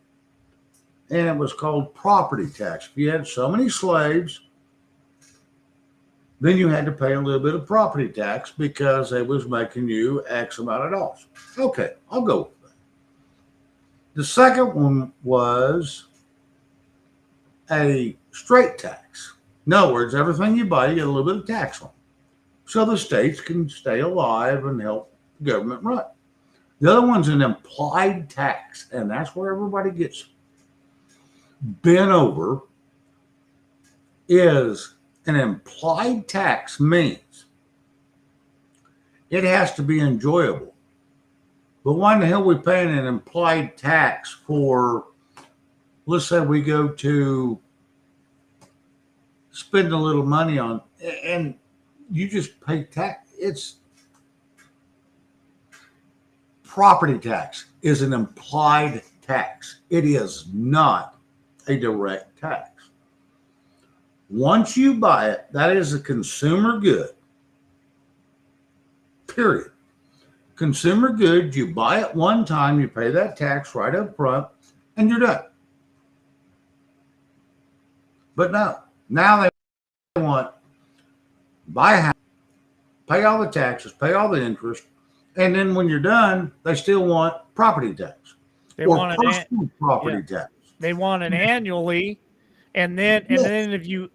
and it was called property tax. If you had so many slaves, then you had to pay a little bit of property tax because they was making you X amount of dollars. Okay, I'll go with that. The second one was a straight tax. In other words, everything you buy, you get a little bit of tax on. So the states can stay alive and help the government run. The other one's an implied tax, and that's where everybody gets bent over. Is an implied tax means it has to be enjoyable. But why in the hell are we paying an implied tax for, let's say we go to spend a little money on, and you just pay tax. It's property tax is an implied tax. It is not a direct tax. Once you buy it, that is a consumer good. Period. Consumer good, you buy it one time, you pay that tax right up front, and you're done. But no, now they want buy a house, pay all the taxes, pay all the interest, and then when you're done, they still want property tax. They or want personal property tax. They want it annually, and then if you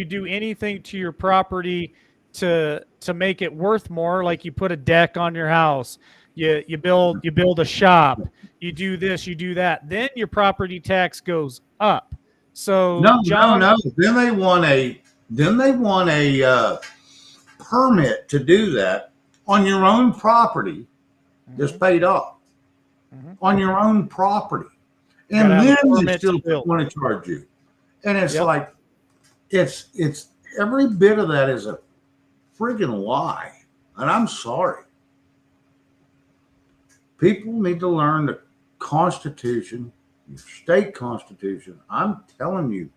do anything to your property to make it worth more, like you put a deck on your house, you build a shop, you do this, you do that, then your property tax goes up. So No. Then they want a permit to do that on your own property, just paid off on your own property, and then they still want to charge you. And it's like it's every bit of that is a friggin' lie, and I'm sorry. People need to learn the Constitution, your state constitution. I'm telling you,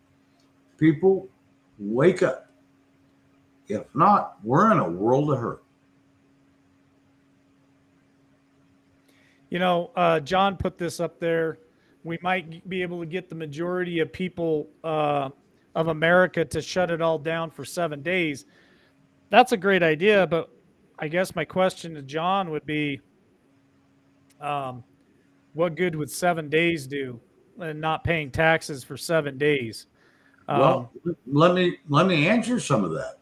people, wake up. If not, we're in a world of hurt. You know, John put this up there. We might be able to get the majority of people of America to shut it all down for 7 days. That's a great idea, but I guess my question to John would be, what good would 7 days do, and not paying taxes for 7 days? Well, let me answer some of that.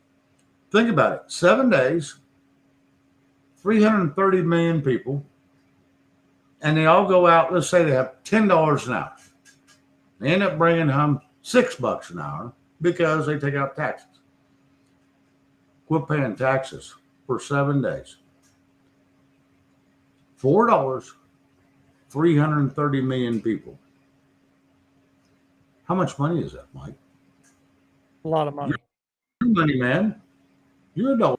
Think about it. 7 days, 330 million people, and they all go out. Let's say they have $10 an hour. They end up bringing home $6 an hour because they take out taxes. Quit paying taxes for 7 days. $4, 330 million people. How much money is that, Mike? A lot of money. You're money, man. You're a dollar.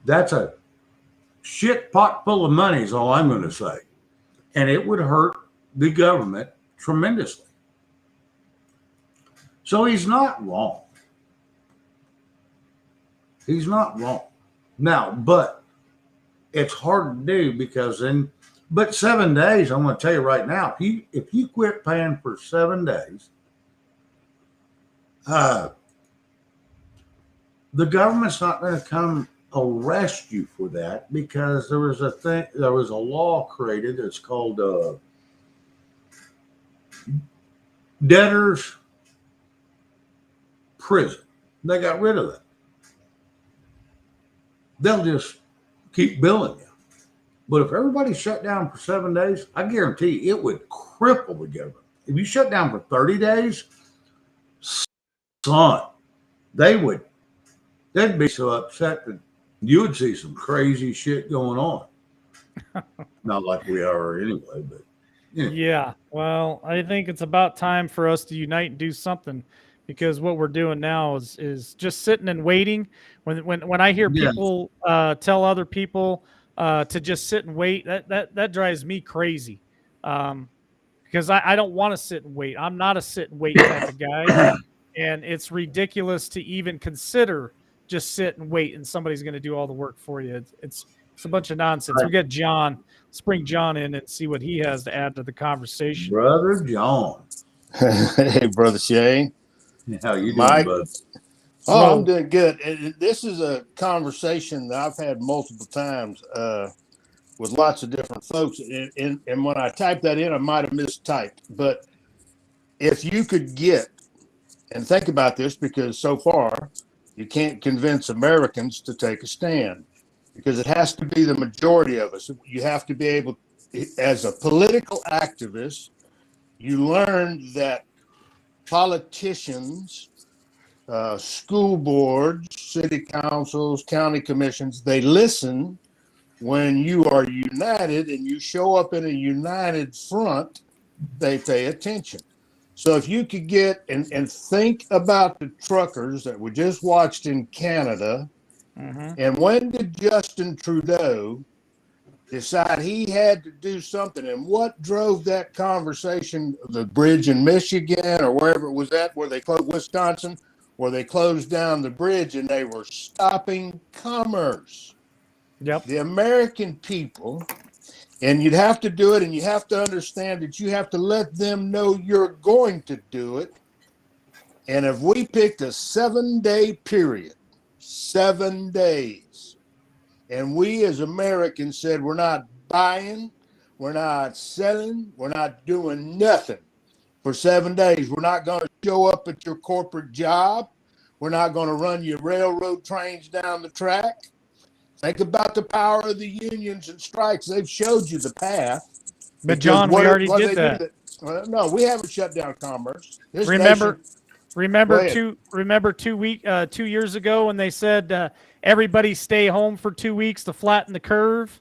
That's a shit pot full of money is all I'm going to say. And it would hurt the government tremendously. So he's not wrong. He's not wrong. Now, but it's hard to do because but 7 days, I'm going to tell you right now, if you quit paying for 7 days, the government's not going to come arrest you for that because there was a law created that's called debtors prison. They got rid of that. They'll just keep billing you. But if everybody shut down for 7 days, I guarantee you it would cripple the government. If you shut down for 30 days, son, they'd be so upset that you would see some crazy shit going on. Not like we are anyway, but Yeah. Well, I think it's about time for us to unite and do something, because what we're doing now is just sitting and waiting. When I hear people tell other people to just sit and wait, that drives me crazy. Because I don't want to sit and wait. I'm not a sit and wait type of guy. And it's ridiculous to even consider just sit and wait and somebody's going to do all the work for you. It's a bunch of nonsense. We got John. Let's bring John in and see what he has to add to the conversation. Brother John. Hey, Brother Shane. How you Mike. doing, bud? Oh, Hello. I'm doing good. This is a conversation that I've had multiple times with lots of different folks. And when I typed that in, I might have mistyped. But if you could get, and think about this, because so far you can't convince Americans to take a stand, because it has to be the majority of us. You have to be able, as a political activist, you learn that politicians, school boards, city councils, county commissions, they listen when you are united and you show up in a united front, they pay attention. So if you could get and think about the truckers that we just watched in Canada, and when did Justin Trudeau decide he had to do something, and what drove that conversation? The bridge in Michigan or wherever it was at, where they closed, Wisconsin, where they closed down the bridge and they were stopping commerce. Yep. The American people, and you'd have to do it, and you have to understand that you have to let them know you're going to do it. And if we picked a 7-day period, 7 days, and we as Americans said, we're not buying, we're not selling, we're not doing nothing for 7 days. We're not going to show up at your corporate job. We're not going to run your railroad trains down the track. Think about the power of the unions and strikes. They've showed you the path. But John, we already did that. No, we haven't shut down commerce. Remember 2 years ago when they said everybody stay home for 2 weeks to flatten the curve?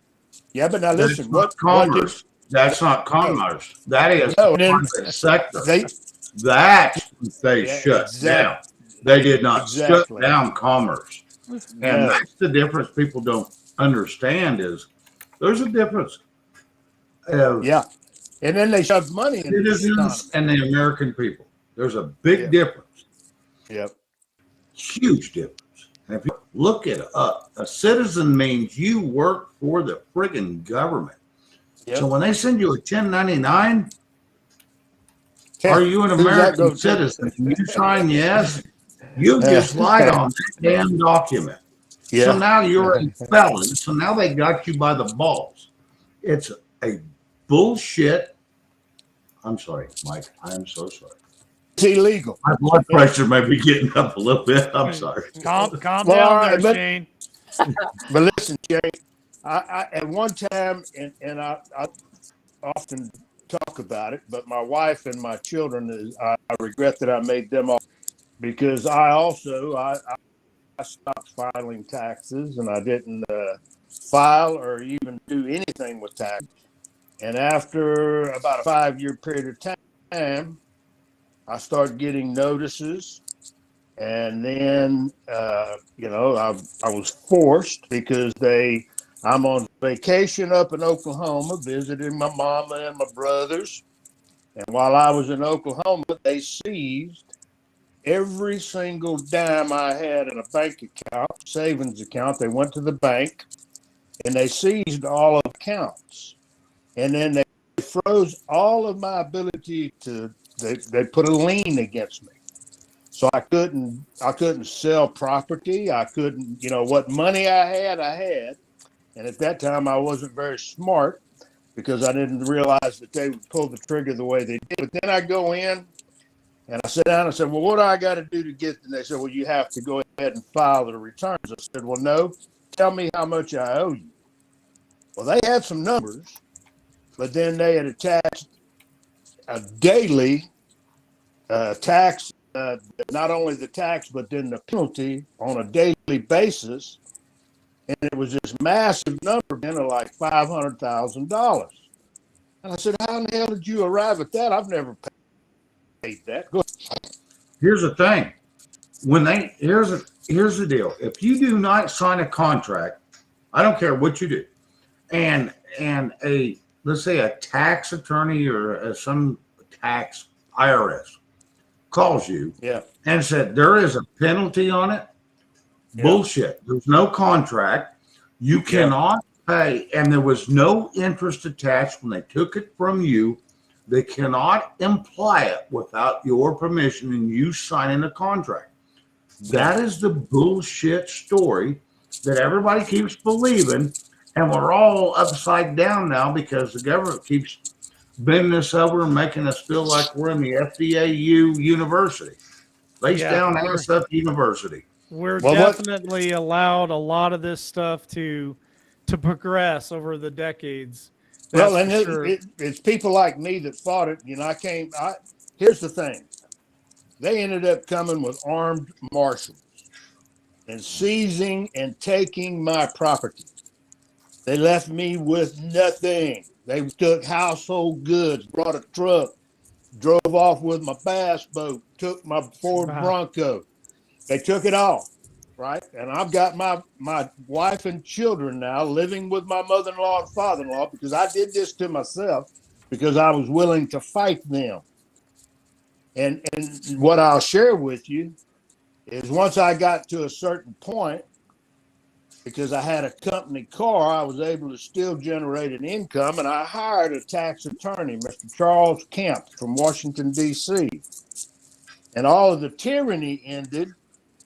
Yeah, but now listen, That's not commerce. That's not commerce. That is private sector. They shut down. They did not shut down commerce. And that's the difference people don't understand is there's a difference. And then they shove money into citizens and the American people. There's a big difference. Yep. Huge difference. And if you look it up, a citizen means you work for the friggin' government. Yep. So when they send you a 1099, are you an American citizen? Can you sign yes? You just lied on that damn document. Yeah. So now you're a felon. So now they got you by the balls. It's a bullshit. I'm sorry, Mike. I'm so sorry. It's illegal. My blood pressure may be getting up a little bit. I'm sorry. Calm down there, Shane. But listen, Shane, I at one time, and I often talk about it, but my wife and my children, I regret that I made them all, because I stopped filing taxes, and I didn't file or even do anything with tax. And after about a 5-year period of time, I started getting notices, and then I was forced because I'm on vacation up in Oklahoma visiting my mama and my brothers, and while I was in Oklahoma, they seized every single dime I had in a bank account, savings account. They went to the bank and they seized all of the accounts, and then they froze all of my ability to. They put a lien against me, so I couldn't sell property. I couldn't, what money I had, and at that time I wasn't very smart because I didn't realize that they would pull the trigger the way they did. But then I go in and I sit down and said, well, what do I got to do to get? And they said, well, you have to go ahead and file the returns. I said, well, no, tell me how much I owe you. Well, they had some numbers, but then they had attached a daily tax, not only the tax, but then the penalty on a daily basis. And it was this massive number, like $500,000. And I said, how in the hell did you arrive at that? I've never paid that. Go ahead. Here's the thing. Here's the deal. If you do not sign a contract, I don't care what you do, and let's say a tax attorney or some tax IRS calls you Yeah. and said there is a penalty on it. Yeah. Bullshit. There's no contract. You cannot pay, and there was no interest attached when they took it from you. They cannot imply it without your permission and you signing a contract. That is the bullshit story that everybody keeps believing, and we're all upside down now because the government keeps bending us over and making us feel like we're in the FDAU university. Face Yeah, down, ass up university. we're Well, what? definitely allowed a lot of this stuff to progress over the decades. That's Well, and for sure. it's people like me that fought it. You know, here's the thing. They ended up coming with armed marshals and seizing and taking my property. They left me with nothing. They took household goods, brought a truck, drove off with my bass boat, took my Ford Wow. Bronco. They took it all, right? And I've got my wife and children now living with my mother-in-law and father-in-law because I did this to myself because I was willing to fight them. And what I'll share with you is once I got to a certain point, because I had a company car, I was able to still generate an income, and I hired a tax attorney, Mr. Charles Kemp from Washington, D.C. And all of the tyranny ended,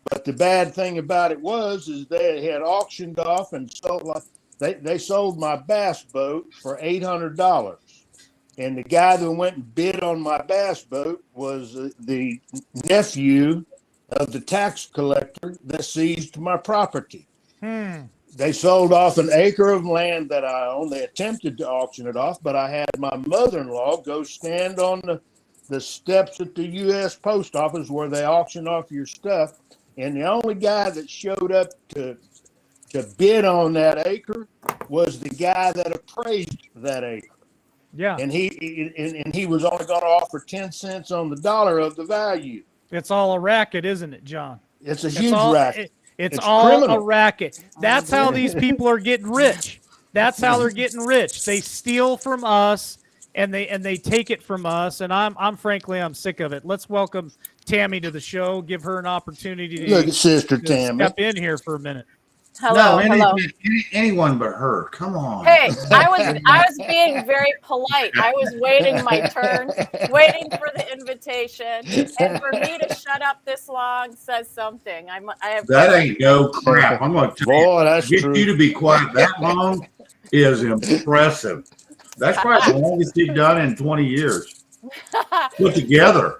but the bad thing about it is they had auctioned off and sold. They sold my bass boat for $800, and the guy that went and bid on my bass boat was the nephew of the tax collector that seized my property. They sold off an acre of land that I owned. They attempted to auction it off, but I had my mother-in-law go stand on the steps at the U.S. Post Office where they auction off your stuff. And the only guy that showed up to bid on that acre was the guy that appraised that acre. Yeah, And he was only going to offer 10 cents on the dollar of the value. it's all a racket, isn't it, John? It's a huge racket. It's It's all criminal. a racket. That's how these people are getting rich. That's how they're getting rich. They steal from us and they take it from us. And I'm frankly sick of it. Let's welcome Tammy to the show. Give her an opportunity Look at Sister to Tammy. step in here for a minute. No, Hello. anyone but her. Come on. Hey, I was being very polite. I was waiting my turn, waiting for the invitation, and for me to shut up this long says something. I have That ain't no crap. I'm going to tell Boy, you. that's Get true. you to be quiet that long is impressive. That's probably the longest you've done in 20 years put together.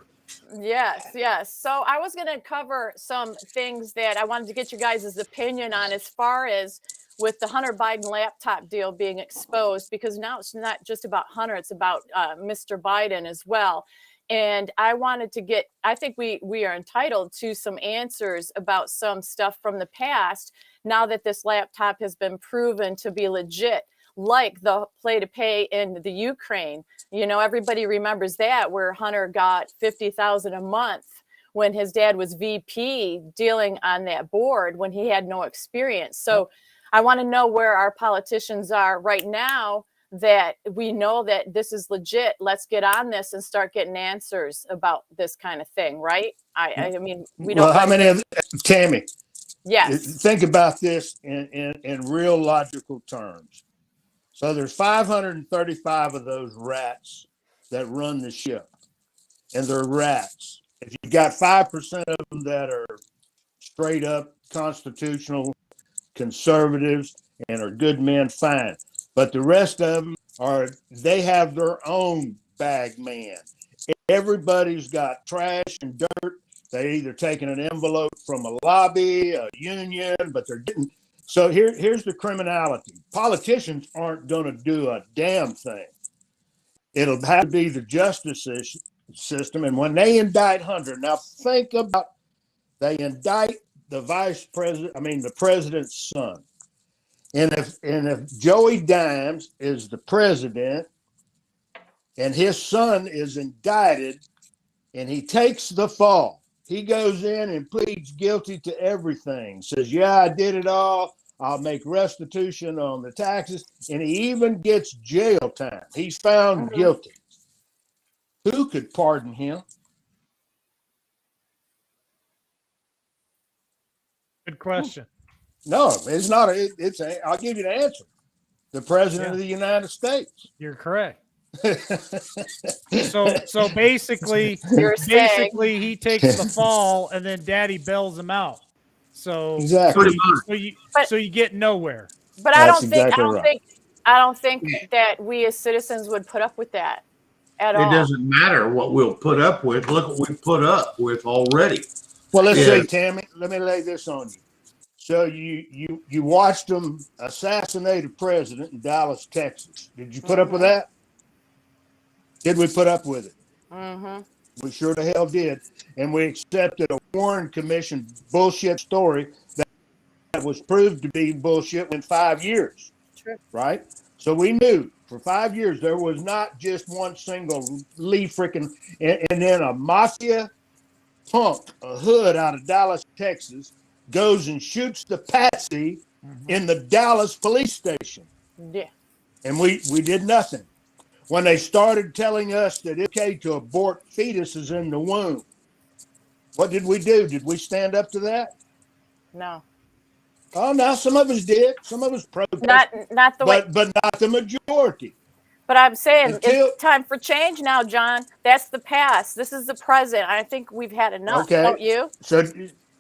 Yes. So I was going to cover some things that I wanted to get you guys' opinion on as far as with the Hunter Biden laptop deal being exposed, because now it's not just about Hunter, it's about Mr. Biden as well. And I wanted to I think we are entitled to some answers about some stuff from the past now that this laptop has been proven to be legit, like the play to pay in the Ukraine. You know, everybody remembers that, where Hunter got $50,000 a month when his dad was VP dealing on that board when he had no experience. So I want to know where our politicians are right now, that we know that this is legit. Let's get on this and start getting answers about this kind of thing, right? I mean, we don't. Well, how many of Tammy? Yes. Think about this in real logical terms. So there's 535 of those rats that run the ship, and they're rats. If you got 5% of them that are straight up constitutional conservatives and are good men, fine. But the rest of them they have their own bag man. Everybody's got trash and dirt. They're either taking an envelope from a lobby, a union, but they're getting. So here's the criminality. Politicians aren't going to do a damn thing. It'll have to be the justice system. And when they indict Hunter, now think about, they indict the the president's son. And if Joey Dimes is the president and his son is indicted and he takes the fall, he goes in and pleads guilty to everything, says, yeah, I did it all. I'll make restitution on the taxes. And he even gets jail time. He's found guilty. Who could pardon him? Good question. No, it's not. I'll give you the answer. The president of the United States. You're correct. So basically, You're saying he takes the fall and then daddy bails him out. So Exactly. so you get nowhere. but I That's don't think exactly right. I don't think that we as citizens would put up with that at It all. doesn't matter what we'll put up with. Look what we put up with already. Well, let's Yeah. say, Tammy, let me lay this on you. So you watched them assassinate a president in Dallas, Texas. Did you put up with that? Did we put up with it? Mm-hmm. We sure the hell did. And we accepted a Warren Commission bullshit story that was proved to be bullshit in 5 years. True. Right? So we knew for 5 years there was not just one single Lee freaking, and then a mafia punk, a hood out of Dallas, Texas, goes and shoots the patsy in the Dallas police station. Yeah. And we did nothing. When they started telling us that it's okay to abort fetuses in the womb, what did we do? Did we stand up to that? No. Oh, now some of us did. Some of us protested. Not the way. But not the majority. But I'm saying Until- it's time for change now, John. That's the past. This is the present. I think we've had enough. Okay. Don't you?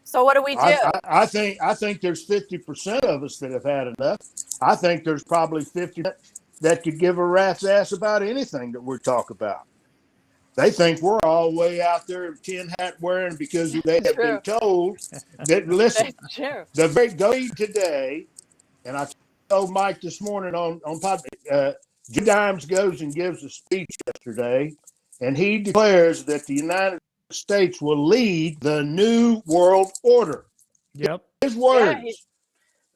So what do we do? I think there's 50% of us that have had enough. I think there's probably 50 that could give a rat's ass about anything that we talk about. They think we're all way out there tin hat wearing because they have been told that, listen, That's true. the very going today, and I told Mike this morning on podcast, Jim Dimes goes and gives a speech yesterday, and he declares that the United States will lead the new world order. Yep. His words. Yeah,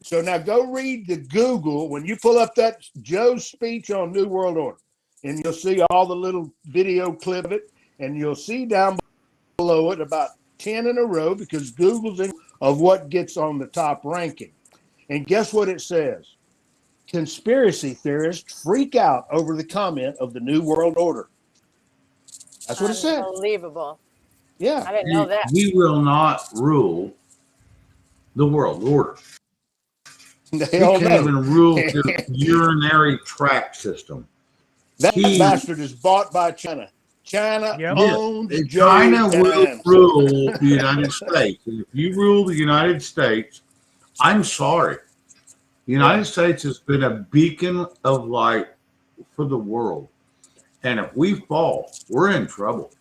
So now go read the Google when you pull up that Joe's speech on New World Order, and you'll see all the little video clip of it, and you'll see down below it about 10 in a row because Google's in of what gets on the top ranking. And guess what it says? Conspiracy theorists freak out over the comment of the New World Order. That's what it said. Unbelievable. Yeah. I didn't know that. We will not rule the world order. The We hell can't no. even rule the urinary tract system. That bastard is bought by China. China owns Joe China will Dimes. rule the United States. And if you rule the United States, I'm sorry. The United States has been a beacon of light for the world. And if we fall, we're in trouble.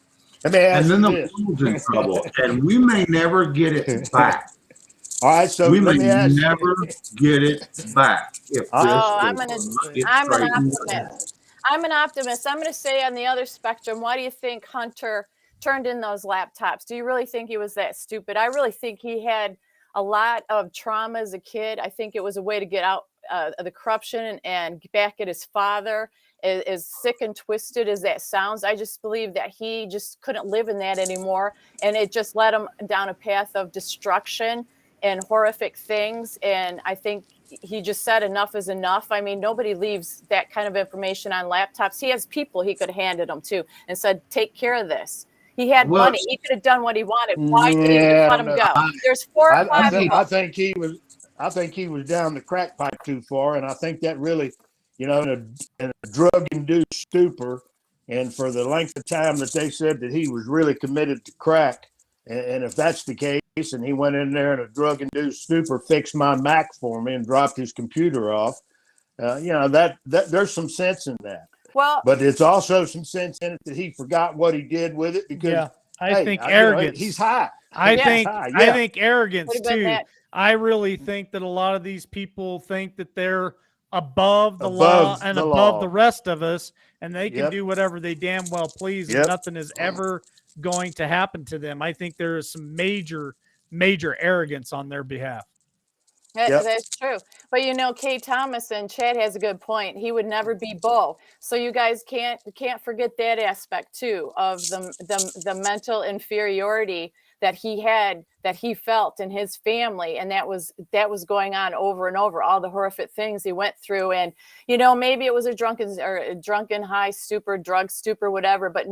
Let me ask And then you the this. world's in trouble. And we may never get it back. All right, so We let may me ask you. never get it back if this I'm does an not get straightened out. optimist. I'm an optimist. I'm going to say on the other spectrum, why do you think Hunter turned in those laptops? Do you really think he was that stupid? I really think he had a lot of trauma as a kid. I think it was a way to get out of the corruption and get back at his father. As sick and twisted as that sounds, I just believe that he just couldn't live in that anymore. And it just led him down a path of destruction and horrific things. And I think he just said enough is enough. I mean, nobody leaves that kind of information on laptops. He has people he could have handed them to and said, take care of this. He had money. He could have done what he wanted. Why did he just let him go? There's 4 or 5 of them. I think he was down the crack pipe too far, and I think that really, in a drug-induced stupor, and for the length of time that they said that he was really committed to crack, and if that's the case, and he went in there in a drug-induced stupor, fixed my Mac for me, and dropped his computer off, that there's some sense in that. Well, but it's also some sense in it that he forgot what he did with it because I think arrogance. He's high. I think arrogance too. That. I really think that a lot of these people think that they're above the law and above the rest of us, and they can do whatever they damn well please, and nothing is ever going to happen to them. I think there is some major arrogance on their behalf. That's true. But Kay Thomas and Chad has a good point. He would never be Bo. So you guys can't forget that aspect too of the mental inferiority that he had, that he felt in his family, and that was going on over and over, all the horrific things he went through. And maybe it was a drunken high stupor, drug stupor, whatever, but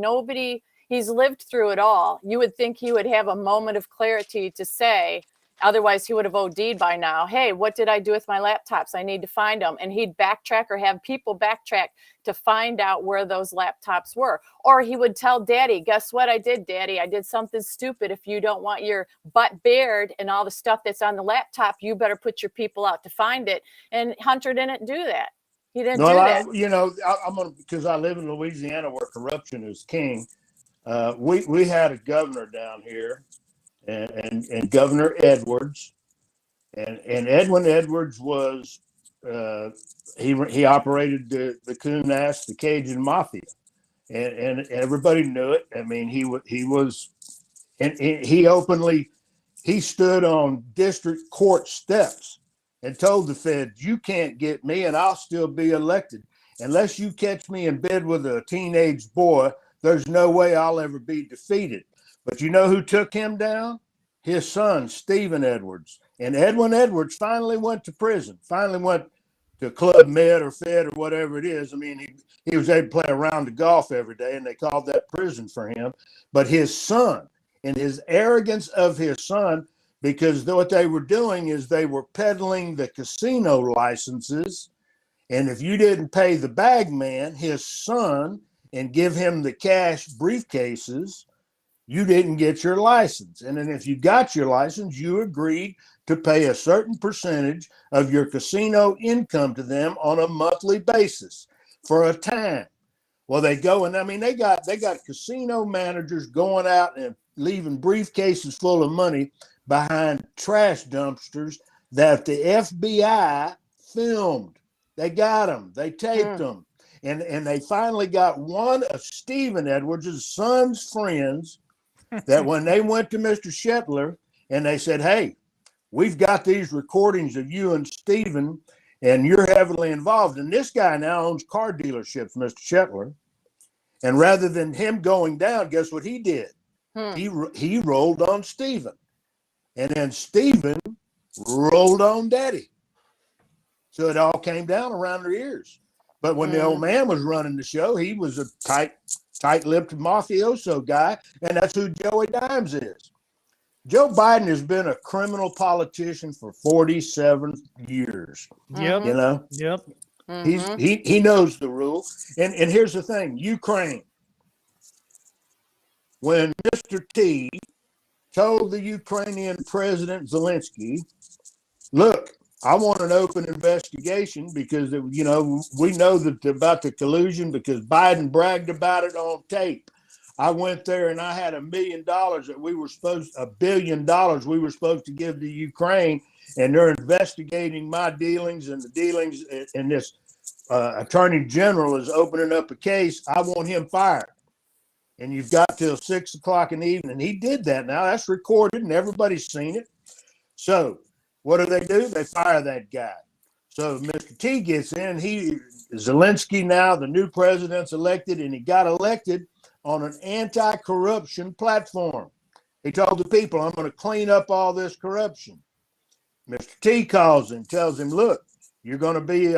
he's lived through it all. You would think he would have a moment of clarity to say, Otherwise, he would have OD'd by now. Hey, what did I do with my laptops? I need to find them. And he'd backtrack or have people backtrack to find out where those laptops were. Or he would tell Daddy, guess what I did, Daddy? I did something stupid. If you don't want your butt bared and all the stuff that's on the laptop, you better put your people out to find it. And Hunter didn't do that. He didn't do that. I'm gonna, because I live in Louisiana where corruption is king. We had a governor down here, and Governor Edwards, and Edwin Edwards was he operated the Coon Ass, the Cajun Mafia, and everybody knew it. I mean, he was, and he stood on district court steps and told the feds, "You can't get me, and I'll still be elected unless you catch me in bed with a teenage boy. There's no way I'll ever be defeated." But you know who took him down? His son, Stephen Edwards. And Edwin Edwards finally went to prison, finally went to Club Med or Fed or whatever it is. I mean, he was able to play a round of golf every day, and they called that prison for him. But his son, and his arrogance of his son, because what they were doing is they were peddling the casino licenses. And if you didn't pay the bag man, his son, and give him the cash briefcases, you didn't get your license. And then if you got your license, you agreed to pay a certain percentage of your casino income to them on a monthly basis for a time. Well, they go, and I mean, they got casino managers going out and leaving briefcases full of money behind trash dumpsters that the FBI filmed. They got them, they taped them. And they finally got one of Stephen Edwards' son's friends that when they went to Mr. Shetler and they said, "Hey, we've got these recordings of you and Stephen, and you're heavily involved." And this guy now owns car dealerships, Mr. Shetler. And rather than him going down, guess what he did? He rolled on Stephen. And then Stephen rolled on Daddy. So it all came down around their ears. But when the old man was running the show, he was a tight-lipped mafioso guy, and that's who Joey Dimes is. Joe Biden has been a criminal politician for 47 years. Yep. You know? Yep. He knows the rule. And here's the thing, Ukraine. When Mr. T told the Ukrainian President Zelensky, "Look, I want an open investigation because, you know, we know that about the collusion because Biden bragged about it on tape. I went there and I had $1 billion that $1 billion we were supposed to give to Ukraine, and they're investigating my dealings and the dealings, and this attorney general is opening up a case. I want him fired. And you've got till 6 o'clock in the evening." He did that. Now that's recorded and everybody's seen it. So what do? They fire that guy. So Mr. T gets in. Zelensky now, the new president's elected, and he got elected on an anti-corruption platform. He told the people, "I'm going to clean up all this corruption." Mr. T calls him, tells him, "Look, you're going to be,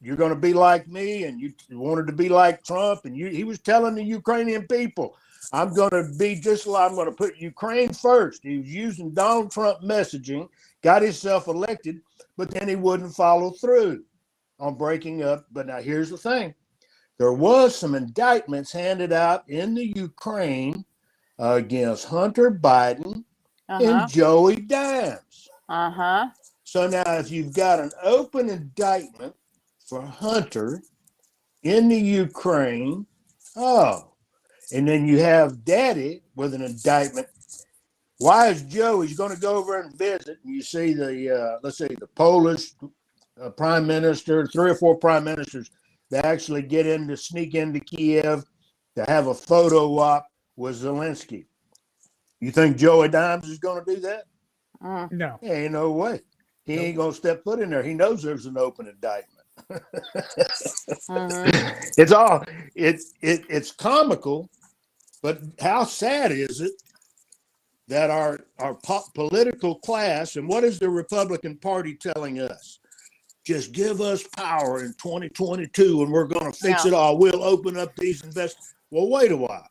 you're going to be like me, and you wanted to be like Trump." And he was telling the Ukrainian people, I'm going to put Ukraine first. He was using Donald Trump messaging, got himself elected, but then he wouldn't follow through on breaking up. But now here's the thing. There was some indictments handed out in the Ukraine against Hunter Biden and Joey Dimes. So now if you've got an open indictment for Hunter in the Ukraine, and then you have Daddy with an indictment. Why is Joey's going to go over and visit? And you see let's say the Polish prime minister, 3 or 4 prime ministers that actually sneak into Kiev to have a photo op with Zelensky. You think Joey Dimes is going to do that? No. Ain't no way. He ain't going to step foot in there. He knows there's an open indictment. It's comical, but how sad is it that our political class, and what is the Republican Party telling us? Just give us power in 2022 and we're going to fix it all. We'll open up these investments. Well, wait a while.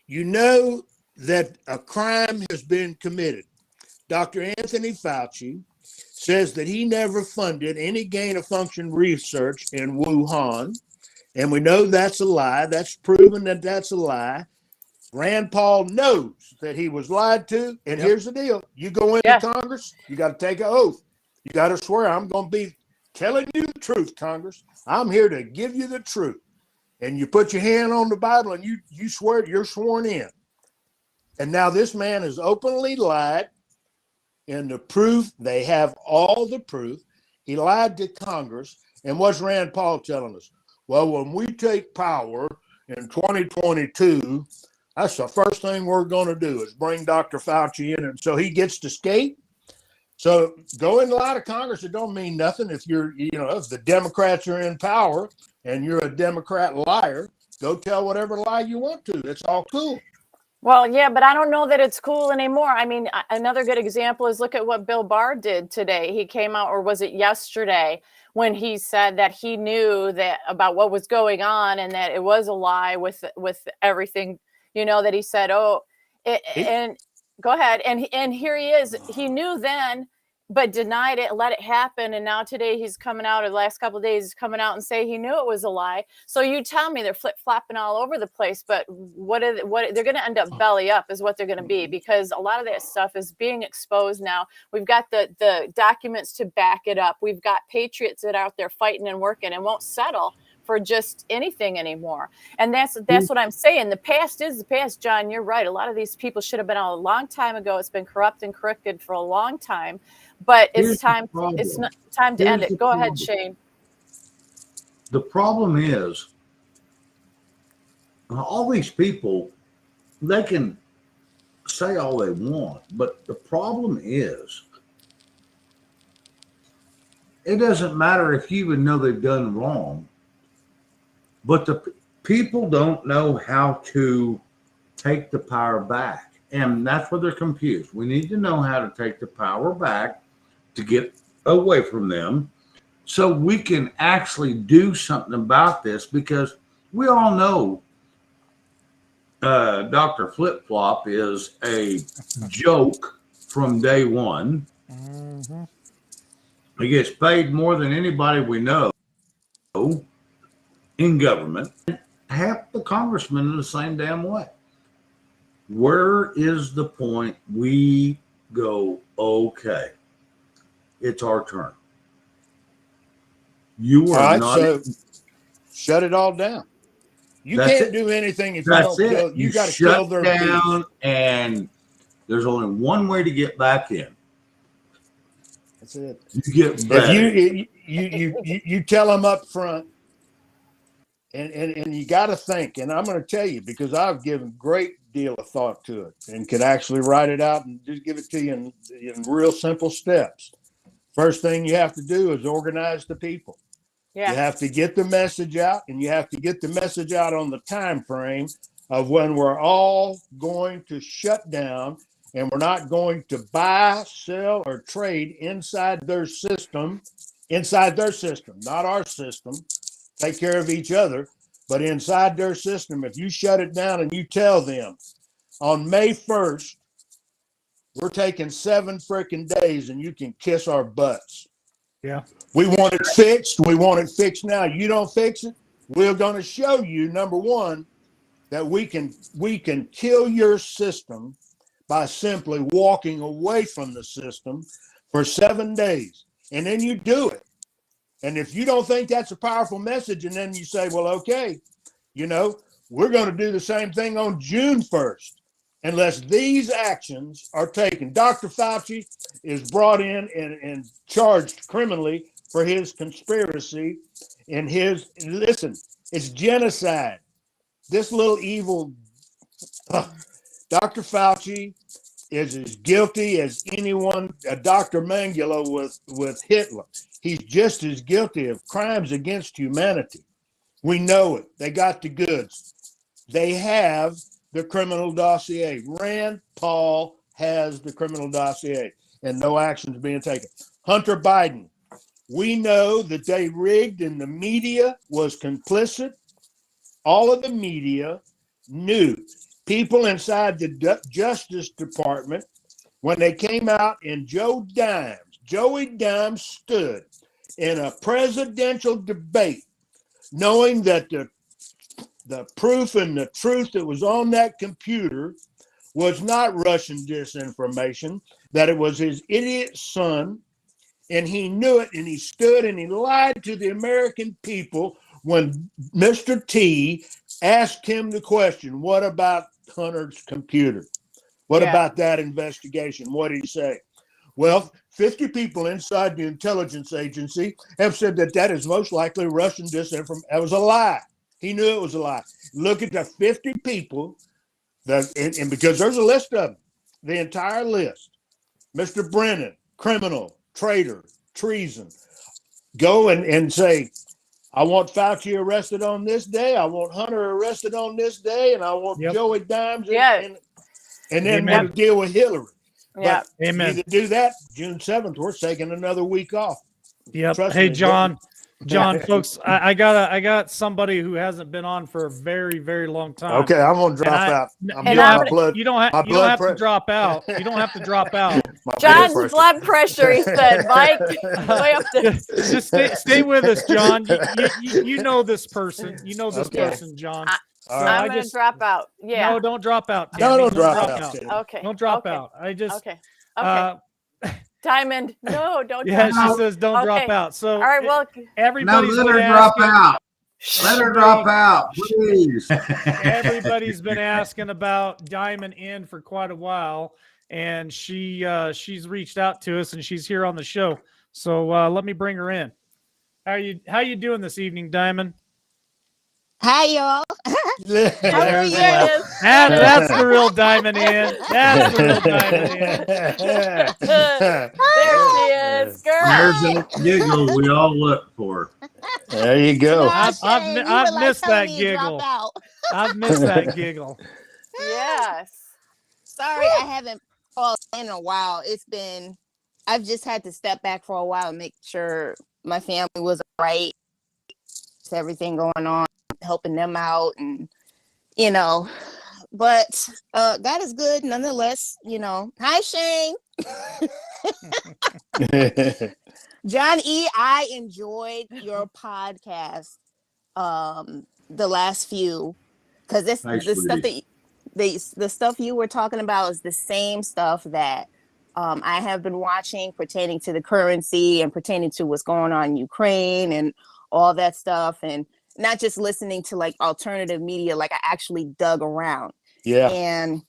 You know that a crime has been committed. Dr. Anthony Fauci says that he never funded any gain-of-function research in Wuhan. And we know that's a lie. That's proven that that's a lie. Rand Paul knows that he was lied to. And here's the deal. You go into Congress, you got to take an oath. You got to swear, I'm going to be telling you the truth, Congress. I'm here to give you the truth. And you put your hand on the Bible and you swear you're sworn in. And now this man has openly lied. And the proof, they have all the proof. He lied to Congress. And what's Rand Paul telling us? Well, when we take power in 2022, that's the first thing we're going to do is bring Dr. Fauci in. And so he gets to skate. So going to lie to Congress, it don't mean nothing. If if the Democrats are in power and you're a Democrat liar, go tell whatever lie you want to. It's all cool. Well, yeah, but I don't know that it's cool anymore. I mean, another good example is look at what Bill Barr did today. He came out, or was it yesterday, when he said that he knew that about what was going on and that it was a lie with everything, that he said, and go ahead. And here he is. He knew then, but denied it, let it happen. And now today he's coming out, or the last couple of days he's coming out and say he knew it was a lie. So you tell me they're flip-flopping all over the place, but what they're going to end up belly up is what they're going to be, because a lot of that stuff is being exposed now. We've got the documents to back it up. We've got patriots that are out there fighting and working and won't settle for just anything anymore. And that's what I'm saying. The past is the past, John. You're right. A lot of these people should have been out a long time ago. It's been corrupt and crooked for a long time. But it's time. It's not time to end it. Go ahead, Shane. The problem is, all these people, they can say all they want, but the problem is, it doesn't matter if you even know they've done wrong, but the people don't know how to take the power back, and that's where they're confused. We need to know how to take the power back to get away from them so we can actually do something about this, because we all know Dr. Flip Flop is a joke from day one. Mm-hmm. He gets paid more than anybody we know in government. Half the congressmen are the same damn way. Where is the point we go, okay, it's our turn? You are not. So shut it all down. You can't do anything if you don't kill. You got to kill their down, and there's only one way to get back in. That's it. You get better. If you tell them up front, and you got to think. And I'm going to tell you, because I've given great deal of thought to it and could actually write it out and just give it to you in real simple steps. First thing you have to do is organize the people. Yeah. You have to get the message out, and you have to get the message out on the time frame of when we're all going to shut down, and we're not going to buy, sell, or trade inside their system, not our system. Take care of each other, but inside their system. If you shut it down and you tell them on May 1st, we're taking 7 freaking days and you can kiss our butts. Yeah. We want it fixed. We want it fixed now. You don't fix it, we're going to show you, number one, that we can kill your system by simply walking away from the system for 7 days. And then you do it. And if you don't think that's a powerful message, and then you say, well, okay, we're going to do the same thing on June 1st, unless these actions are taken. Dr. Fauci is brought in and charged criminally for his conspiracy and it's genocide. This little evil, Dr. Fauci is as guilty as anyone, Dr. Mengele with Hitler. He's just as guilty of crimes against humanity. We know it. They got the goods. They have the criminal dossier. Rand Paul has the criminal dossier, and no action is being taken. Hunter Biden, we know that they rigged and the media was complicit. All of the media knew. People inside the Justice Department when they came out and Joey Dimes stood in a presidential debate, knowing that the proof and the truth that was on that computer was not Russian disinformation, that it was his idiot son, and he knew it, and he stood and he lied to the American people when Mr. T asked him the question, what about Hunter's computer? What about that investigation? What did he say? Well, 50 people inside the intelligence agency have said that is most likely Russian disinformation. That was a lie. He knew it was a lie. Look at the 50 people and because there's a list of them, the entire list. Mr. Brennan, criminal, traitor, treason. Go and say, I want Fauci arrested on this day. I want Hunter arrested on this day. And I want Joey Dimes. And then we'll deal with Hillary. Yeah. But either do that, June 7th, we're taking another week off. Yep. Trust Hey, me, John, folks, I got somebody who hasn't been on for a very, very long time. Okay, I'm gonna drop out. You don't have to drop out. You don't have to drop out. John's blood pressure, he said, Mike. Way up there. Just stay with us, John. You know this person. You know this person, John. I'm going to drop out. Yeah. No, don't drop out. Tammy. No, don't drop out. Okay. Don't drop out. Okay. Diamond, no, don't. Yeah, she says don't drop out. So all right, well, everybody's let her drop out. Let her drop out, please. Everybody's been asking about Diamond in for quite a while, and she's reached out to us, and she's here on the show. So let me bring her in. How you doing this evening, Diamond? Hi, y'all. How are you? That's the real Diamond in. That's the real Diamond in. There she is, girl. There's that giggle we all look for. There you go. I've missed that giggle. I've missed that giggle. Yes. Sorry, I haven't called in a while. I've just had to step back for a while and make sure my family was all right. Everything going on, helping them out, and but God is good nonetheless. Hi, Shane. John E., I enjoyed your podcast the last few, because the stuff you were talking about is the same stuff that I have been watching pertaining to the currency and pertaining to what's going on in Ukraine and all that stuff, and not just listening to like alternative media. Like I actually dug around. Yeah. And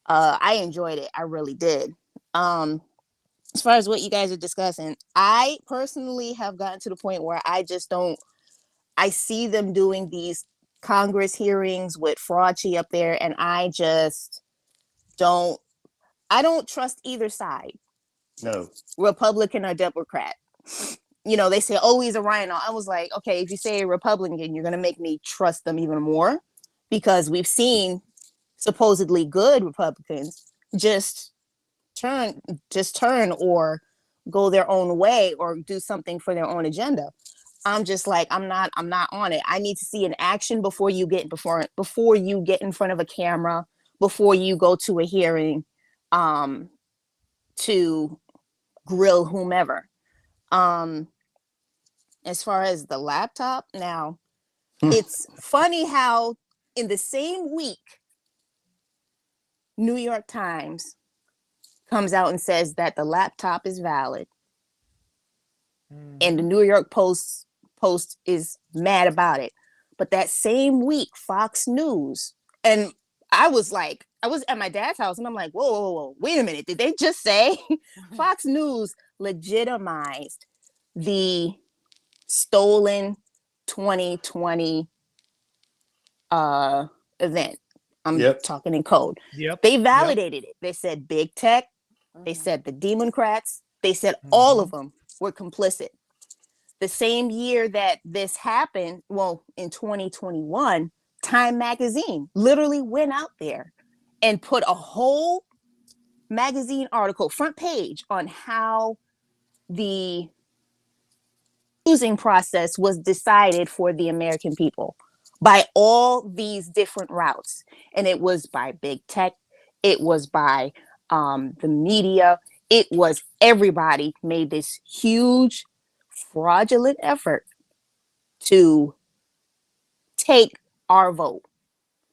I enjoyed it. I really did. As far as what you guys are discussing, I personally have gotten to the point where I see them doing these Congress hearings with Fauci up there, and I don't trust either side. No. Republican or Democrat. They say, oh, he's a rhino. I was like, okay, if you say a Republican, you're going to make me trust them even more, because we've seen supposedly good Republicans just turn or go their own way or do something for their own agenda. I'm just like, I'm not on it. I need to see an action before you get in front of a camera, before you go to a hearing, to grill whomever. As far as the laptop, now, it's funny how in the same week, New York Times comes out and says that the laptop is valid. And the New York Post is mad about it. But that same week, Fox News, and I was at my dad's house and I'm like, whoa, wait a minute. Did they just say Fox News legitimized the stolen 2020 event? I'm talking in code. They validated it. They said big tech. They said the Democrats. They said all of them were complicit. The same year that this happened, well, in 2021, Time Magazine literally went out there and put a whole magazine article, front page, on how the choosing process was decided for the American people by all these different routes. And it was by big tech. It was by the media. It was everybody made this huge fraudulent effort to take our vote.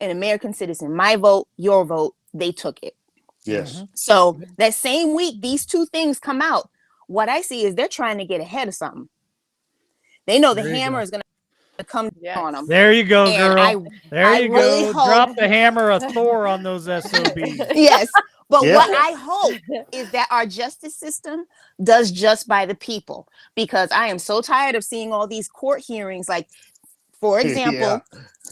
An American citizen, my vote, your vote, they took it. Yes. So that same week, these two things come out. What I see is they're trying to get ahead of something. They know the There you hammer go. is going to come on them. There you go, And girl. There I you really go. hope- Drop the hammer of Thor on those SOBs. Yes. But Yeah. what I hope is that our justice system does just by the people, because I am so tired of seeing all these court hearings. Like, for example,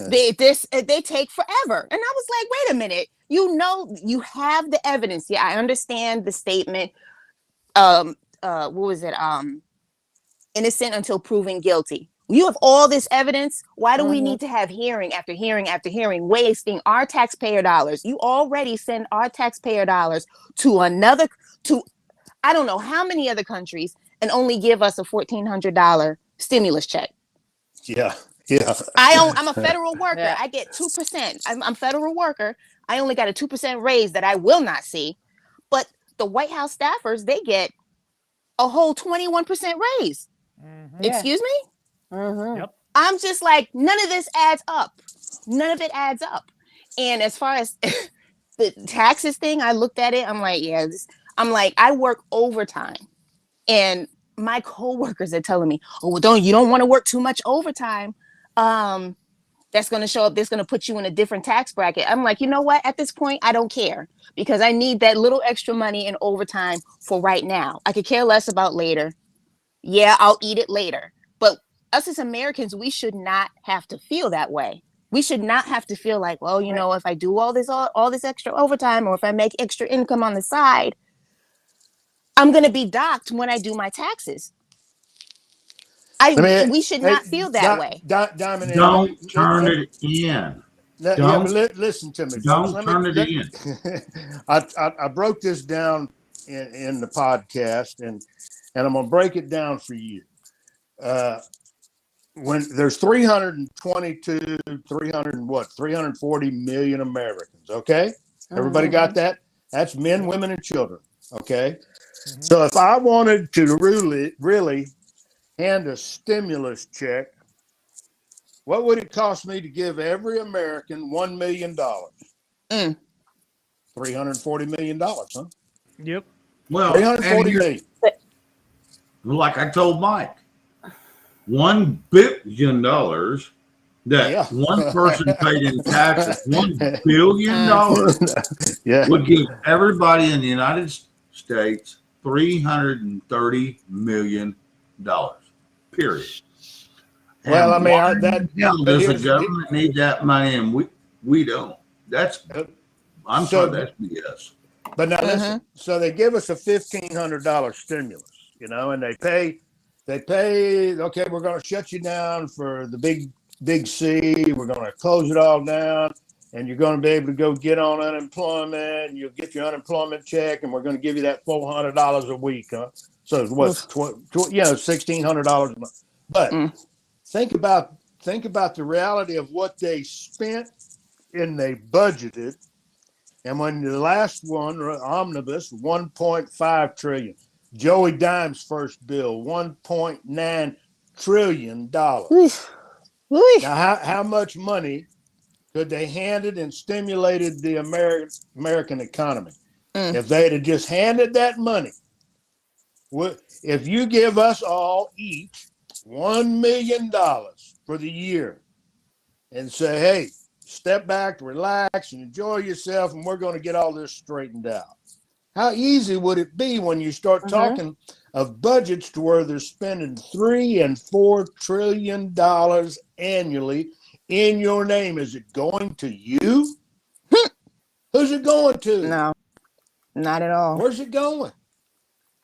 they take forever. And I was like, wait a minute, you have the evidence. Yeah, I understand the statement. What was it? Innocent until proven guilty. You have all this evidence. Why do we need to have hearing after hearing after hearing, wasting our taxpayer dollars? You already send our taxpayer dollars to I don't know how many other countries, and only give us a $1,400 stimulus check. Yeah. I'm a federal worker. Yeah. I get 2%. I'm federal worker. I only got a 2% raise that I will not see. But the White House staffers, they get a whole 21% raise. Excuse me? Yep. I'm just like, none of this adds up. None of it adds up. And as far as the taxes thing, I looked at it. I'm like, yeah, I work overtime. And my coworkers are telling me, oh, well, you don't want to work too much overtime. That's going to show up. That's going to put you in a different tax bracket. I'm like, you know what? At this point, I don't care, because I need that little extra money in overtime for right now. I could care less about later. Yeah, I'll eat it later. But us as Americans, we should not have to feel that way. We should not have to feel like, well, you know, if I do all this extra overtime, or if I make extra income on the side, I'm going to be docked when I do my taxes. We should not feel that way. Diamond, Don't turn it in. Listen to me, folks. Don't turn it in. I broke this down in the podcast, and I'm gonna break it down for you. When there's 340 million Americans. Okay, everybody got that? That's men, women, and children. Okay, so if I wanted to really hand a stimulus check, what would it cost me to give every American $1 million? $340 million, huh? Yep. Well, 340 million. Like I told Mike, $1 billion that one person paid in taxes, $1 billion would give everybody in the United States $330 million. Period. Well, and I mean, does the government need that money, and we don't? I'm sorry, that's BS. But now listen, so they give us a $1,500 stimulus, and they pay. Okay, we're going to shut you down for the big C. We're going to close it all down, and you're going to be able to go get on unemployment. And you'll get your unemployment check, and we're going to give you that $400 a week, huh? So it's what, $1,600 a month. But think about the reality of what they spent and they budgeted. And when the last one, omnibus, $1.5 trillion. Joey Dime's first bill, $1.9 trillion. Now, how much money could they handed and stimulated the American economy? If they'd have just handed that money, if you give us all each $1 million for the year and say, hey, step back, relax, and enjoy yourself, and we're going to get all this straightened out. How easy would it be when you start talking of budgets to where they're spending $3 and $4 trillion annually in your name? Is it going to you? Who's it going to? No, not at all. Where's it going?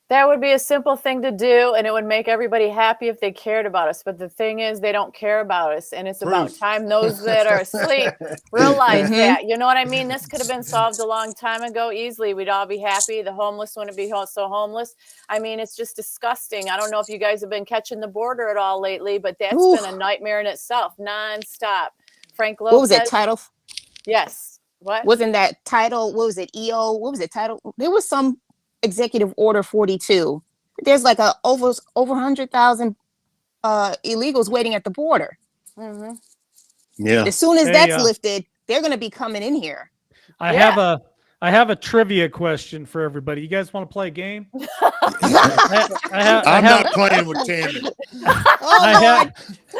That would be a simple thing to do, and it would make everybody happy if they cared about us. But the thing is, they don't care about us, and it's about time those that are asleep realize that. You know what I mean? This could have been solved a long time ago easily. We'd all be happy. The homeless wouldn't be so homeless. I mean, it's just disgusting. I don't know if you guys have been catching the border at all lately, but that's been a nightmare in itself, nonstop. Frank Lopez. What was it, title? Yes. What? Wasn't that title? What was it? EO? What was it? Title? There was some executive order 42. There's like over 100,000 illegals waiting at the border. Mm-hmm. Yeah. As soon as Hey, that's lifted, they're going to be coming in here. I Yeah. have a trivia question for everybody. You guys want to play a game? I'm not playing with Tammy. Oh,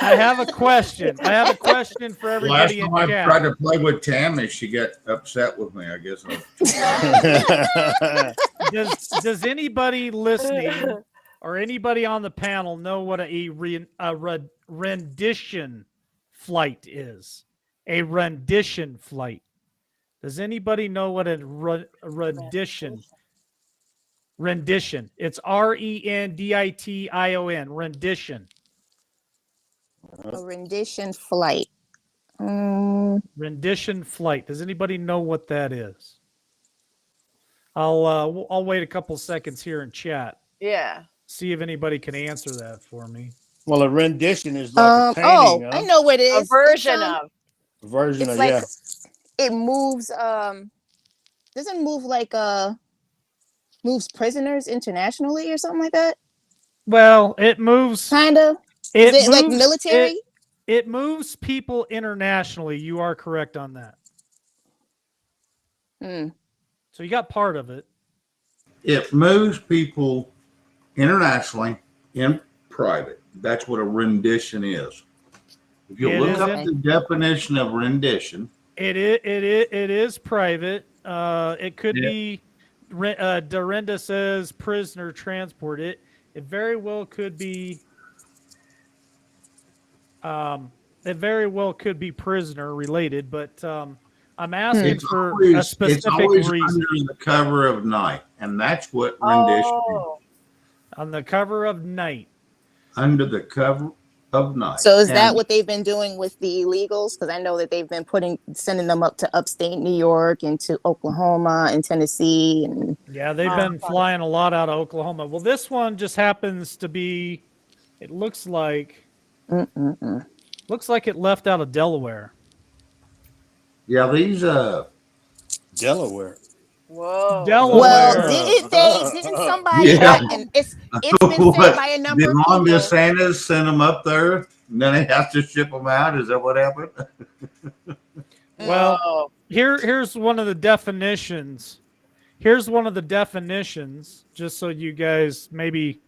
I have a question. I have a question for Last everybody in time I chat. tried to play with Tammy, she got upset with me. I guess. Does anybody listening or anybody on the panel know what a rendition flight is? A rendition flight. Does anybody know what a rendition? Rendition. It's RENDITION. Rendition. a rendition flight. Rendition flight. Does anybody know what that is? I'll wait a couple seconds here in chat. Yeah. See if anybody can answer that for me. Well, a rendition is like a painting. I know what it is. A version of. A version It's of, like yeah. it moves. Doesn't move like moves prisoners internationally or something like that. Well, it moves. Kind of. It Is it like moves- military? It moves people internationally. You are correct on that. So you got part of it. It moves people internationally in private. That's what a rendition is. If you It look is up in- the definition of rendition, It is private. It could be. Dorinda says prisoner transport. It very well could be. It very well could be prisoner related, but I'm asking for a specific it's always reason. under the cover of night, and that's what rendition Oh. On the cover of night. is. Under the cover of night. So is that And what they've been doing with the illegals? Because I know that they've been sending them up to upstate New York and to Oklahoma and Tennessee and Yeah, they've been flying a lot out of Oklahoma. Well, this one just happens to be. It looks like. Looks like it left out of Delaware. yeah, these Delaware. Whoa. Delaware. Well, didn't somebody Yeah. and it's been said by a number did of Ron people. DeSantis send them up there, and then they have to ship them out? Is that what happened? Well, Whoa. here's one of the definitions. Here's one of the definitions, just so you guys maybe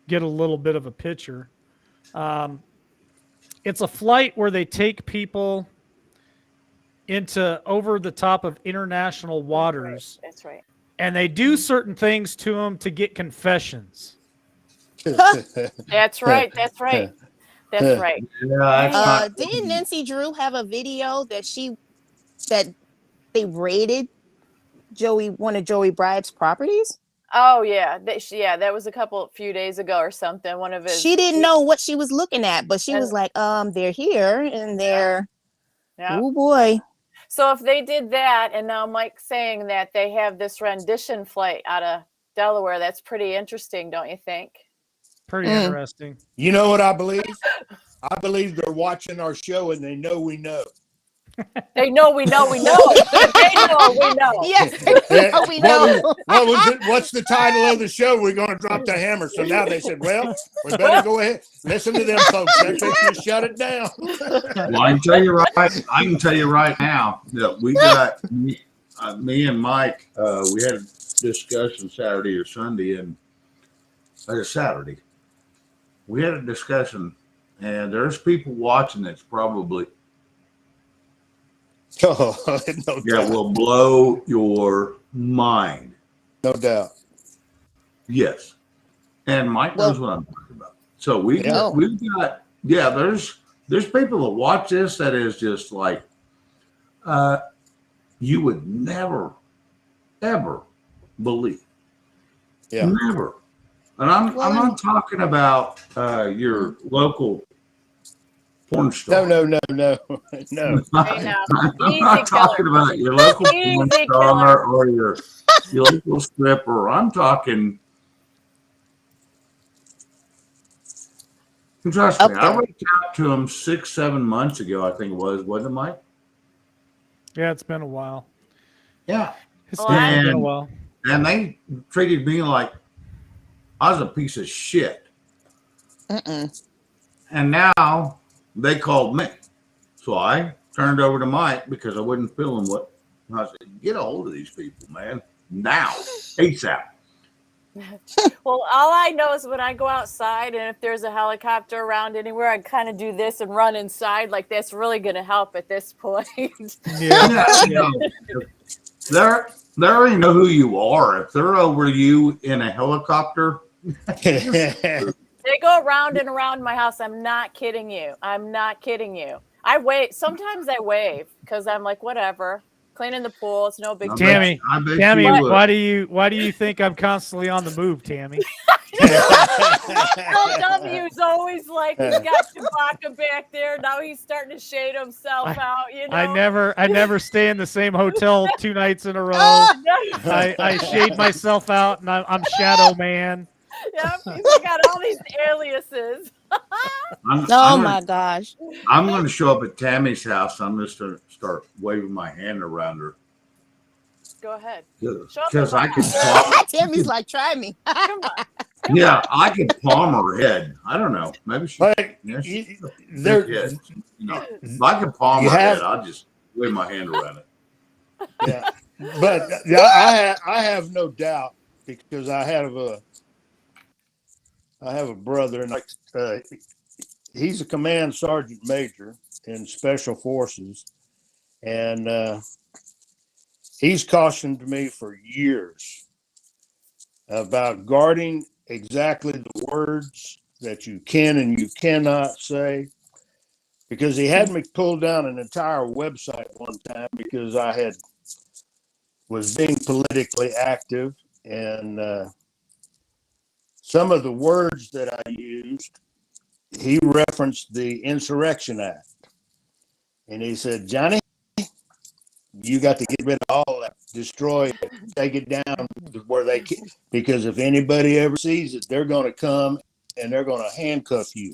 get a little bit of a picture. It's a flight where they take people into over the top of international waters, That's right. and they do certain things to them to get confessions. That's right. That's right. That's right. Yeah, that's not- Didn't Nancy Drew have a video that they raided one of Joey Bribe's properties? Oh yeah. That was a few days ago or something. One of his. She didn't know what she was looking at, but she was like, they're here and they're Yeah. oh boy. So if they did that, and now Mike's saying that they have this rendition flight out of Delaware, that's pretty interesting, don't you think? Pretty interesting. You know what I believe? I believe they're watching our show and they know we know. They know we know we know. They know we know. Yes, we What know. was it? What's the title of the show? We're going to drop the hammer. So now they said, well, we better go ahead. Listen to them folks. They're fixing to shut it down. Well, I can tell you right now that we got me and Mike. We had a discussion Saturday or Sunday, and Saturday we had a discussion, and there's people watching that's probably Oh, no that doubt. will blow your mind. No doubt. Yes, and Mike knows what I'm talking about. So we've got there's people that watch this that is just like you would never ever believe. Yeah. Never. And I'm not talking about your local porn star. No. Hey, now. I'm Easy not talking killer. about your local porn Easy star or your local stripper. I'm talking. Trust me, I reached out to him 6-7 months ago. I think it was, wasn't it, Mike? Yeah, it's been a while. Yeah. It's Well, definitely been a And while. and they treated me like I was a piece of shit. Mm-mm. And now they called me. So I turned over to Mike because I wasn't feeling what I said, get a hold of these people, man. Now. ASAP. Well, all I know is when I go outside and if there's a helicopter around anywhere, I kind of do this and run inside. Like that's really going to help at this point. Yeah. Yeah. They already know who you are. If they're over you in a helicopter, They go around and around my house. I'm not kidding you. I'm not kidding you. I wave. Sometimes I wave because I'm like, whatever. Cleaning the pool. It's no big deal. Tammy, I bet Tammy, you would. why do you think I'm constantly on the move, Tammy? Little W's always like he's got Chewbacca back there. Now he's starting to shade himself out. You know. I never stay in the same hotel 2 nights in a row. I shade myself out and I'm Shadow Man. Yep, he's got all these aliases. Oh my gosh. I'm going to show up at Tammy's house. I'm just going to start waving my hand around her. Go ahead. Because I could palm. Tammy's like, try me. Come on. Yeah, I could palm her head. I don't know. Maybe she. But Yeah, she's a there- big head. You know, if I could palm You her have- head, I'll just wave my hand around it. yeah, but yeah, I have no doubt because I have a brother, and he's a command sergeant major in special forces, and he's cautioned me for years about guarding exactly the words that you can and you cannot say, because he had me pull down an entire website one time because I was being politically active, and some of the words that I used, he referenced the Insurrection Act, and he said, Johnny, you got to get rid of all that, destroy it, take it down where they can, because if anybody ever sees it, they're going to come and they're going to handcuff you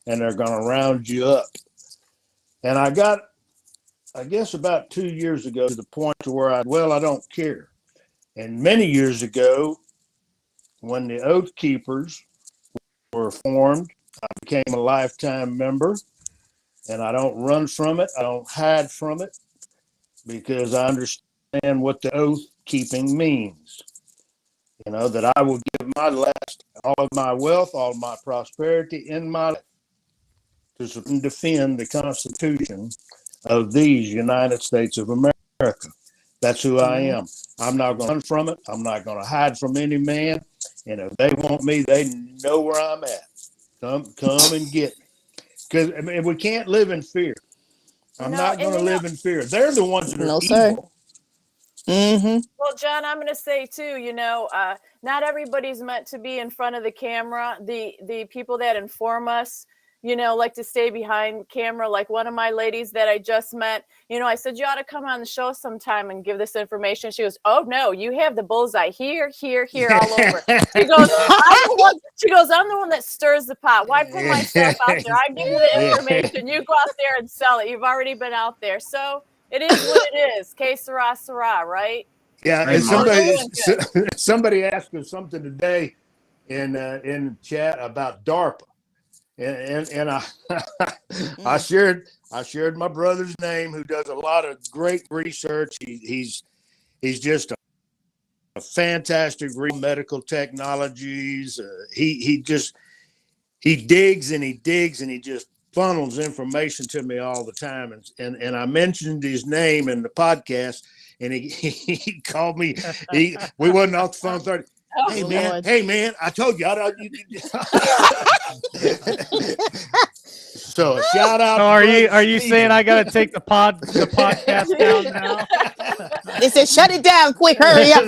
and they're going to round you up. And I got, I guess about 2 years ago, to the point to where I don't care. And many years ago, when the Oath Keepers were formed, I became a lifetime member, and I don't run from it. I don't hide from it, because I understand what the oath keeping means. You know, that I will give my last, all of my wealth, all of my prosperity in my life to defend the Constitution of these United States of America. That's who I am. I'm not going to run from it. I'm not going to hide from any man. And if they want me, they know where I'm at. Come and get me. Because I mean, we can't live in fear. I'm No, not going to and live in fear. They're the ones that are No, sir. evil. Mm-hmm. Well, John, I'm going to say too, you know, not everybody's meant to be in front of the camera. The people that inform us, you know, like to stay behind camera. Like one of my ladies that I just met, you know, I said, you ought to come on the show sometime and give this information. She goes, oh no, you have the bullseye here, all over. She goes, I'm the one that stirs the pot. Why put myself out there? I give you the information. You go out there and sell it. You've already been out there. So it is what it is. Que sera, sera, right? Yeah, Hey, and somebody asked us something today in chat about DARPA, and I I shared my brother's name, who does a lot of great research. He's just a fantastic medical technologies. He digs and he digs and he just funnels information to me all the time. And I mentioned his name in the podcast, and he called me. We wasn't off the phone 30. Hey man, I told you. So a shout out. So are you saying I got to take the podcast down now? They said, shut it down quick, hurry up.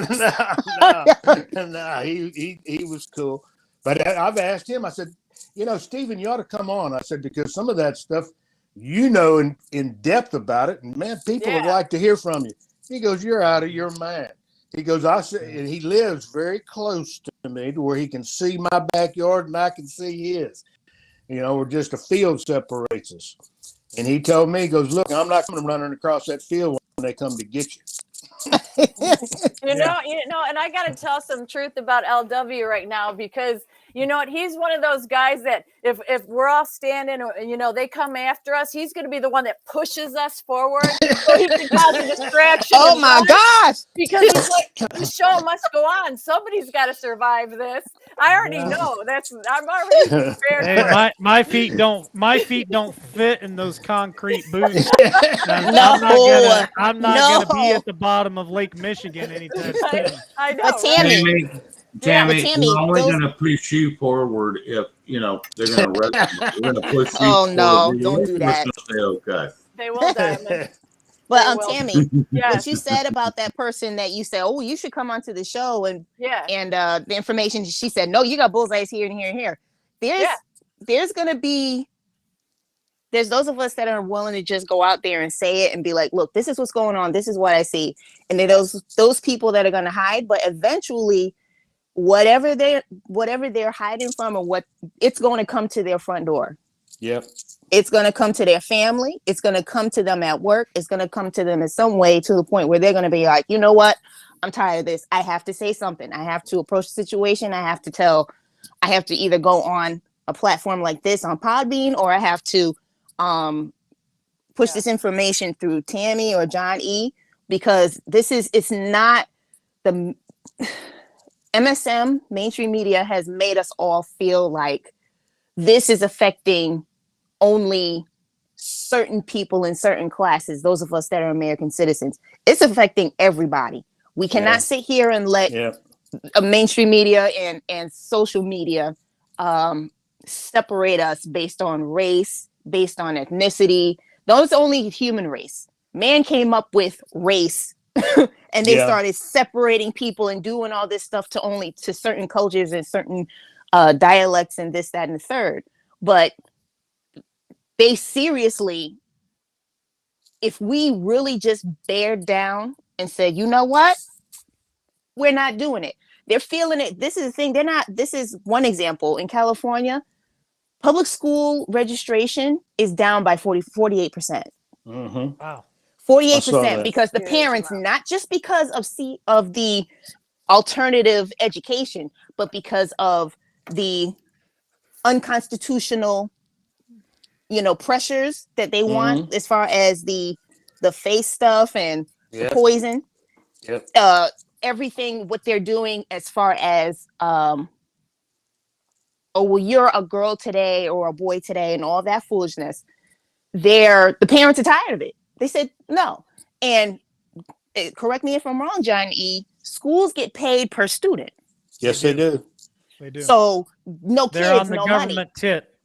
No, he was cool. But I've asked him, I said, you know, Stephen, you ought to come on. I said, because some of that stuff, you know, in depth about it, and man, people would like to hear from you. He goes, you're out of your mind. He goes, and he lives very close to me to where he can see my backyard and I can see his. You know, we're just a field separates us. And he told me, he goes, look, I'm not coming running across that field they come to get you. You know, and I got to tell some truth about LW right now, because you know what, he's one of those guys that if we're all standing, you know, they come after us, he's going to be the one that pushes us forward so he can cause a distraction. Oh my gosh! Because he's like, the show must go on. Somebody's got to survive this. I already know. I'm already prepared. Hey, my feet don't fit in those concrete boots. I'm not gonna be at the bottom of Lake Michigan anytime soon. I know. But Tammy, Tammy, Tammy, we're only those- going to push you forward if, you know, they're going to arrest you. We're going to push you Oh, forward. no, The don't do listeners that. will stay okay. They will, Diamond. but They will. Tammy, Yes. what you said about that person that you said, oh, you should come onto the show, and the information she said, no, you got bullseyes here and here and here. There's those of us that are willing to just go out there and say it and be like, look, this is what's going on, this is what I see. And then those people that are going to hide, but eventually whatever they're hiding from, or what, it's going to come to their front door. Yep. It's going to come to their family. It's going to come to them at work. It's going to come to them in some way, to the point where they're going to be like, you know what? I'm tired of this. I have to say something. I have to approach the situation. I have to either go on a platform like this on Podbean, or I have to push this information through Tammy or John E, because it's not the MSM, mainstream media, has made us all feel like this is affecting only certain people in certain classes, those of us that are American citizens. It's affecting everybody. We cannot sit here and let mainstream media and social media separate us based on race, based on ethnicity. Those only human race. Man came up with race and they started separating people and doing all this stuff to certain cultures and certain dialects and this, that, and the third. But they seriously, if we really just bared down and said, you know what, we're not doing it. They're feeling it. This is the thing. This is one example. In California, public school registration is down by 48%. Mm-hmm. Wow. 48%, because the parents, not just because of the alternative education, but because of the unconstitutional, pressures that they want, as far as the face stuff and the poison, everything, what they're doing as far as, oh, well, you're a girl today or a boy today, and all that foolishness. The parents are tired of it. They said no. And correct me if I'm wrong, John E., schools get paid per student. Yes, they do. They do. So no They're kids, on the no government money. tit.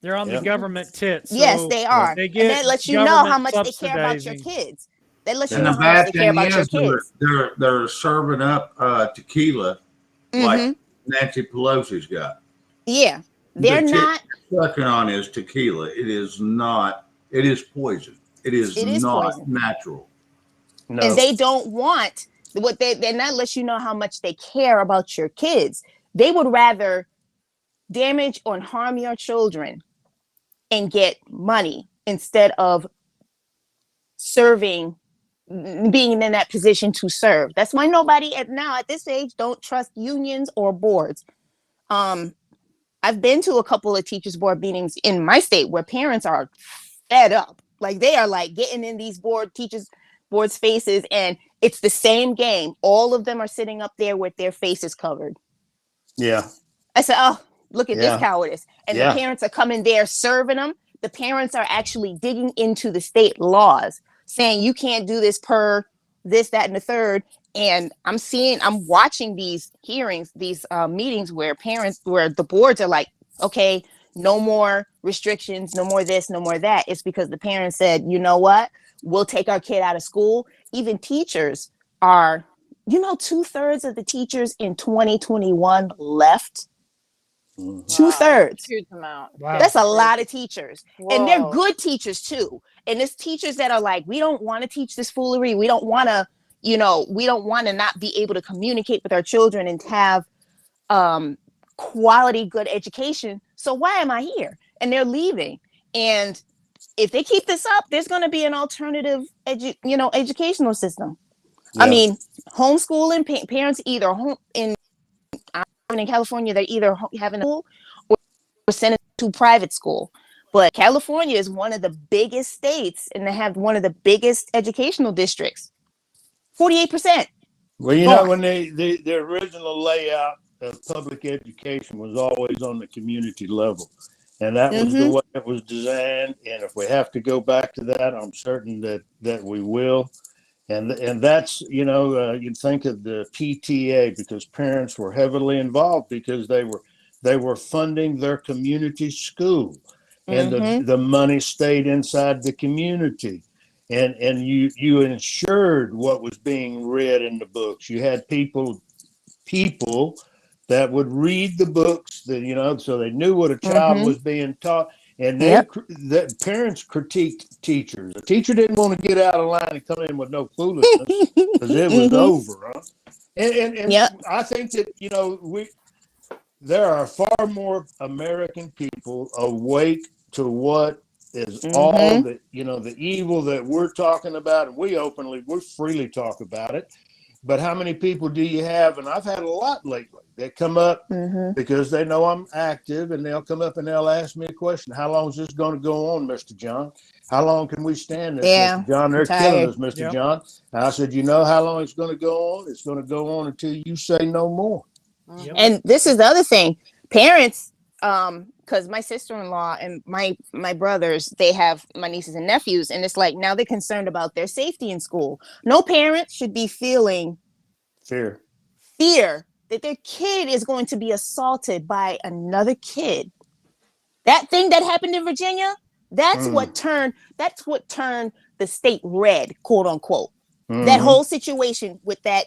They're on the government tit. So yes, they are. They And get that lets you know how much they care about your kids. That lets you know And the how much bad they care thing about your is kids. they're serving up tequila like Nancy Pelosi's got. Yeah. They're not sucking on is tequila. It is not. It is poison. It is not poison. natural. No. And they don't want they're not let you know how much they care about your kids. They would rather damage or harm your children and get money instead of serving, being in that position to serve. That's why nobody at this age don't trust unions or boards. I've been to a couple of teachers board meetings in my state where parents are fed up. Like, they are like getting in these teachers boards faces, and it's the same game. All of them are sitting up there with their faces covered. Yeah. I said, oh, look at this cowardice. And the parents are coming there serving them. The parents are actually digging into the state laws, saying you can't do this per this, that, and the third. And I'm watching these hearings, these meetings where the boards are like, okay, no more restrictions, no more this, no more that. It's because the parents said, you know what, we'll take our kid out of school. Even teachers are, 2/3 of the teachers in 2021 left. 2/3. Huge amount. Wow. That's a lot of teachers. Whoa. And they're good teachers too. And it's teachers that are like, we don't want to teach this foolery. We don't want to, we don't want to not be able to communicate with our children and have quality, good education. So why am I here? And they're leaving. And if they keep this up, there's going to be an alternative, educational system. Yeah. I mean, homeschooling parents either in California, they're either having a school or sending to private school. But California is one of the biggest states, and they have one of the biggest educational districts. 48%. Well, you Gone. know, when the original layout of public education was always on the community level, and that was the way it was designed. And if we have to go back to that, I'm certain that we will. And that's, you'd think of the PTA, because parents were heavily involved because they were funding their community school, and the money stayed inside the community. And you ensured what was being read in the books. You had people that would read the books, that so they knew what a child was being taught. And the parents critiqued teachers. The teacher didn't want to get out of line and come in with no foolishness because it was over. Huh? And I think that there are far more American people awake to what is all the the evil that we're talking about, and we freely talk about it. But how many people do you have? And I've had a lot lately that come up because they know I'm active, and they'll come up and they'll ask me a question. How long is this going to go on, Mr. John? How long can we stand this, Mr. John? They're killing us, Mr. John. And I said, how long it's going to go on? It's going to go on until you say no more. And this is the other thing. Parents, because my sister-in-law and my brothers, they have my nieces and nephews, and it's like now they're concerned about their safety in school. No parent should be feeling fear that their kid is going to be assaulted by another kid. That thing that happened in Virginia, that's what turned the state red, quote unquote. That whole situation with that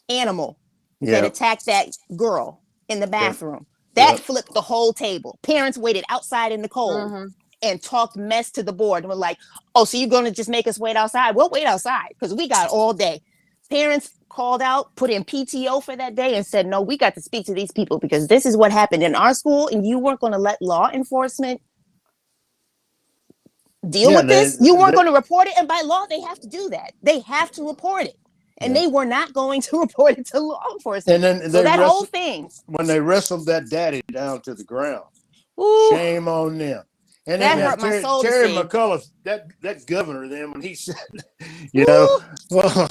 animal that attacked that girl in the bathroom. That flipped the whole table. Parents waited outside in the cold and talked mess to the board and were like, oh, so you're going to just make us wait outside? We'll wait outside because we got all day. Parents called out, put in PTO for that day and said, no, we got to speak to these people because this is what happened in our school, and you weren't going to let law enforcement deal with this. You weren't going to report it. And by law, they have to do that. They have to report it. And they were not going to report it to law enforcement. And then so that whole thing. When they wrestled that daddy down to the ground, shame on them. And that then hurt my soul Terry to see. McAuliffe, that governor then, when he said, well,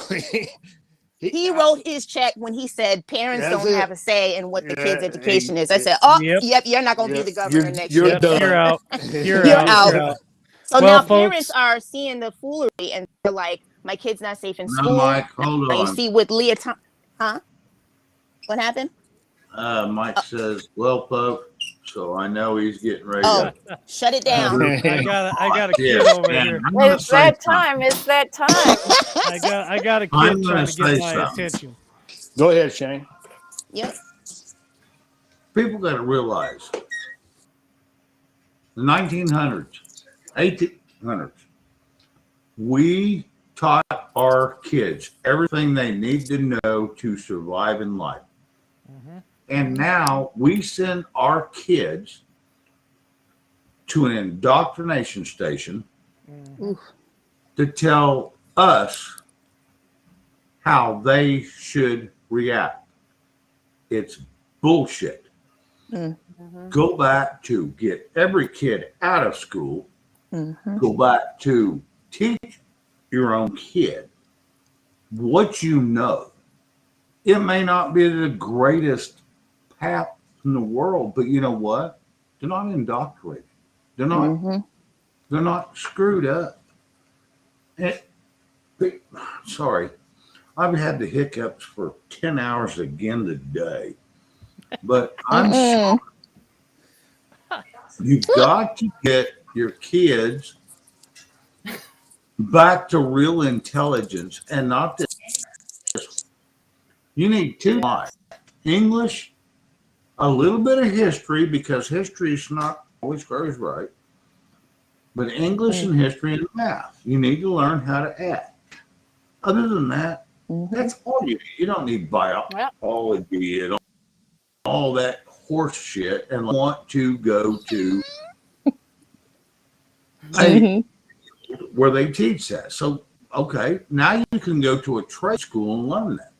he wrote his check when he said parents don't have a say in what the kids' education is. I said, you're not going to be the governor next year. You're done. You're out. You're out. So now folks, parents are seeing the foolery and they're like, my kid's not safe in school. Mike, hold on. You see with Leah, what happened? Mike says, well, folks, so I know he's getting ready. Shut it down. I got a kid over here. It's that time. It's that time. I got a kid trying to get my attention. Go ahead, Shane. Yep. People got to realize the 1900s, 1800s, we taught our kids everything they need to know to survive in life. And now we send our kids to an indoctrination station to tell us how they should react. It's bullshit. Go back to get every kid out of school. Go back to teach your own kid what you know. It may not be the greatest path in the world, but you know what? They're not indoctrinated. They're not screwed up. Sorry, I've had the hiccups for 10 hours again today, but I'm sorry. You've got to get your kids back to real intelligence and not this. You need two lives. English, a little bit of history, because history is not always goes right, but English and history and math. You need to learn how to add. Other than that, that's all you need. You don't need biology and all that horse shit and want to go to Mhm. where they teach that. So, okay, now you can go to a trade school and learn that.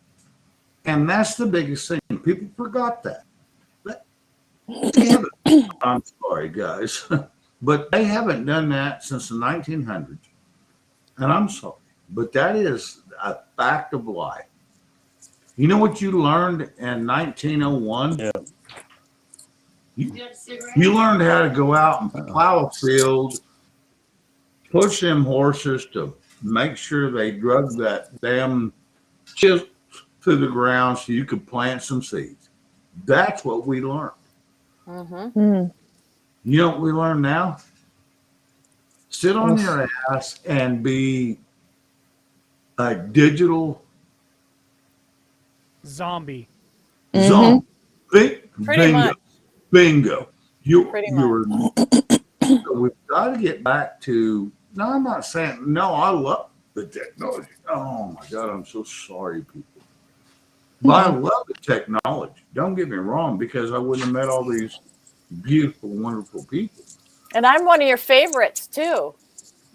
And that's the biggest thing. People forgot that. They haven't, I'm sorry, guys, but they haven't done that since the 1900s. And I'm sorry, but that is a fact of life. You know what you learned in 1901? Yeah. You learned how to go out and plow a field, push them horses to make sure they drug that damn chisel to the ground so you could plant some seeds. That's what we learned. Mm-hmm. Mhm. You know what we learn now? Sit on your ass and be a digital Zombie. Mhm. zombie. Pretty Bingo, much. bingo. Pretty You're. We've got to get back to. No, I'm not saying. No, I love the technology. Oh my God, I'm so sorry, people. But I love the technology. Don't get me wrong, because I wouldn't have met all these beautiful, wonderful people. And I'm one of your favorites too.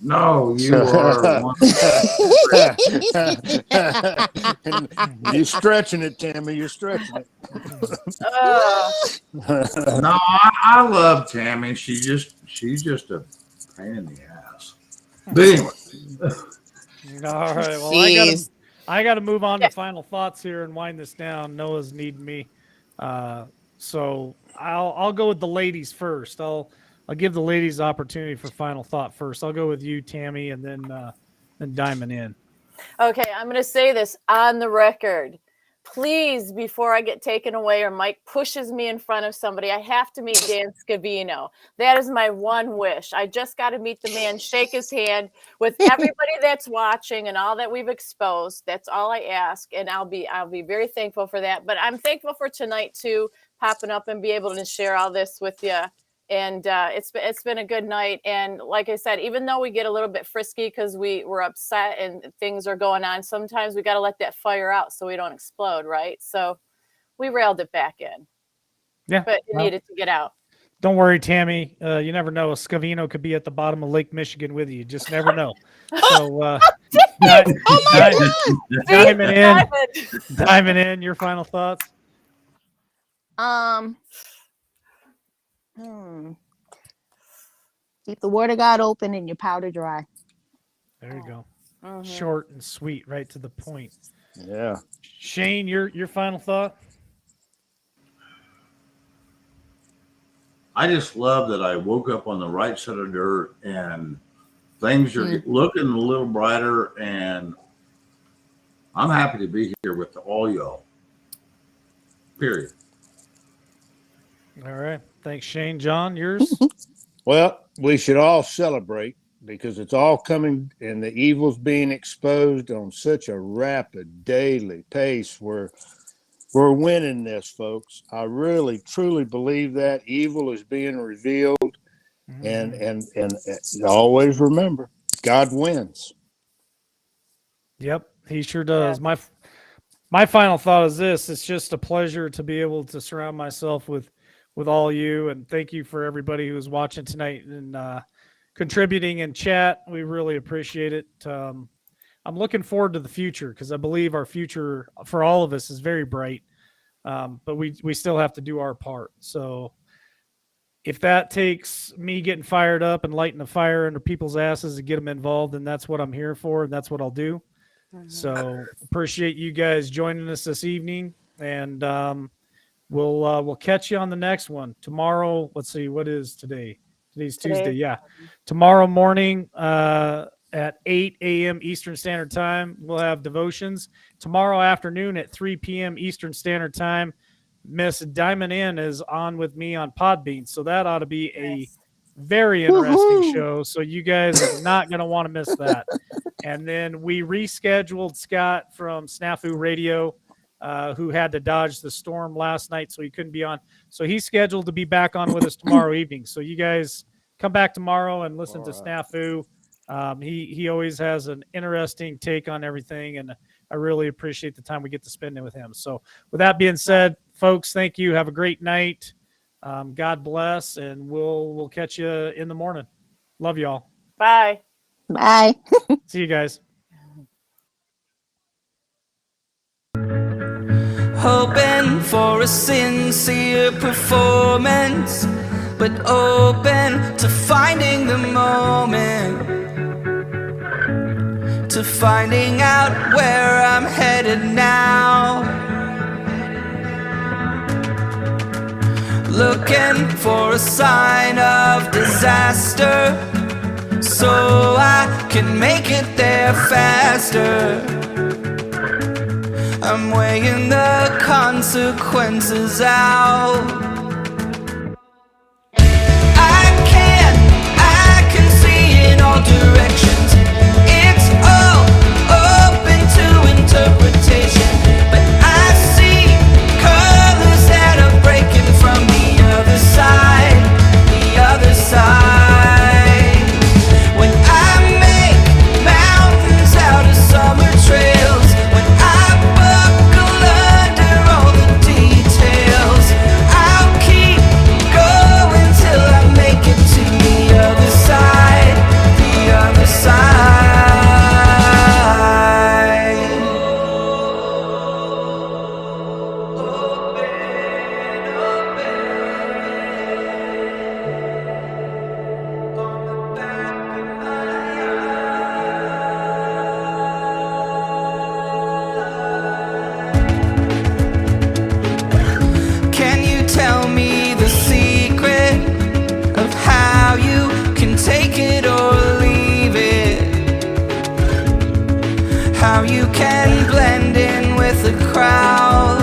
No, you are one. Mhm. You're stretching it, Tammy. You're stretching it. Uh, No, I love Tammy. She's just a pain in the ass. But anyway, All right. Well, Jeez. I gotta move on Yeah. to final thoughts here and wind this down. Noah's needing me. So I'll go with the ladies first. I'll give the ladies the opportunity for final thought first. I'll go with you, Tammy, and then Diamond in. okay, I'm going to say this on the record. Please, before I get taken away or Mike pushes me in front of somebody, I have to meet Dan Scavino. That is my one wish. I just got to meet the man, shake his hand with everybody that's watching and all that we've exposed. That's all I ask, and I'll be very thankful for that. But I'm thankful for tonight too, popping up and be able to share all this with you. And it's been a good night. And like I said, even though we get a little bit frisky because we're upset and things are going on, sometimes we got to let that fire out so we don't explode, right? So we railed it back in, Yeah. but it Well, needed to get out. don't worry, Tammy. You never know. A Scavino could be at the bottom of Lake Michigan with you. You just never know. So Di- Oh my Di- Diamond in. David. Diamond in. Your final thoughts? Um. hmm. Keep the word of God open and your powder dry. There you go. Mhm. Short and sweet, right to the point. Yeah. Shane, your final thought? I just love that I woke up on the right side of dirt and things are Mm. looking a little brighter, and I'm happy to be here with all y'all. Period. All right. Thanks, Shane. John, yours? Well, we should all celebrate because it's all coming and the evil's being exposed on such a rapid daily pace where we're winning this, folks. I really truly believe that evil is being revealed, and always remember, God wins. Yep, he sure does. My final thought is this: it's just a pleasure to be able to surround myself with all you, and thank you for everybody who's watching tonight and contributing in chat. We really appreciate it. I'm looking forward to the future because I believe our future for all of us is very bright. But we still have to do our part. So if that takes me getting fired up and lighting a fire under people's asses to get them involved, then that's what I'm here for, and that's what I'll do. So appreciate you guys joining us this evening, and we'll catch you on the next one tomorrow. Let's see, what is today? Today's Tuesday. Yeah, tomorrow morning at 8 a.m. Eastern Standard Time, we'll have devotions. Tomorrow afternoon at 3 p.m. Eastern Standard Time, Miss Diamond Inn is on with me on Podbean, so that ought to be a very interesting Woohoo. show. So you guys are not going to want to miss that. And then we rescheduled Scott from Snafu Radio, who had to dodge the storm last night, so he couldn't be on. So he's scheduled to be back on with us tomorrow evening. So you guys come back tomorrow and listen to Snafu. He always has an interesting take on everything, and I really appreciate the time we get to spend it with him. So with that being said, folks, thank you. Have a great night. God bless, and we'll catch you in the morning. Love y'all. Bye. Bye. See you guys. Hoping for a sincere performance, but open to finding the moment, to finding out where I'm headed now. Looking for a sign of disaster, so I can make it there faster. I'm weighing the consequences out. I can see in all directions. It's all open to interpretation, but I see colors that are breaking from the other side, the other side. When I make mountains out of summer trails, when I buckle under all the details, I'll keep going till I make it to the other side, the other side. Can you tell me the secret of how you can take it or leave it? How you can blend in with the crowd?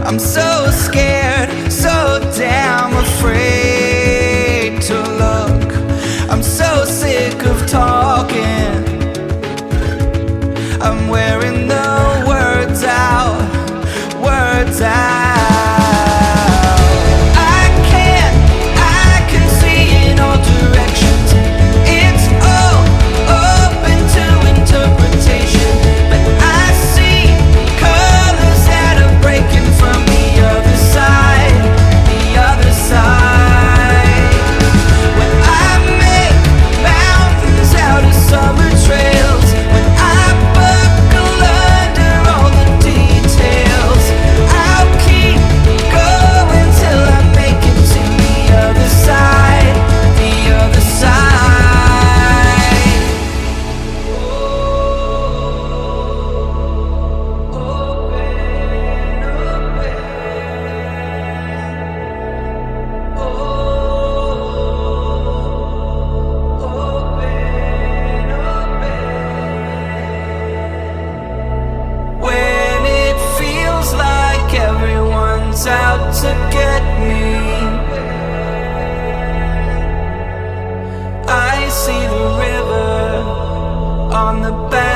I'm so scared, so damn afraid to look. I'm so sick of talking. I'm wearing the words out, words out. I can see in all directions. It's all open to interpretation, but I see colors that are breaking from the other side, the other side. When I make mountains out of summer trails, when I buckle under all the details, I'll keep going till I make it to the other side, the other side. When it feels like everyone's out to get me, I see the river on the bank.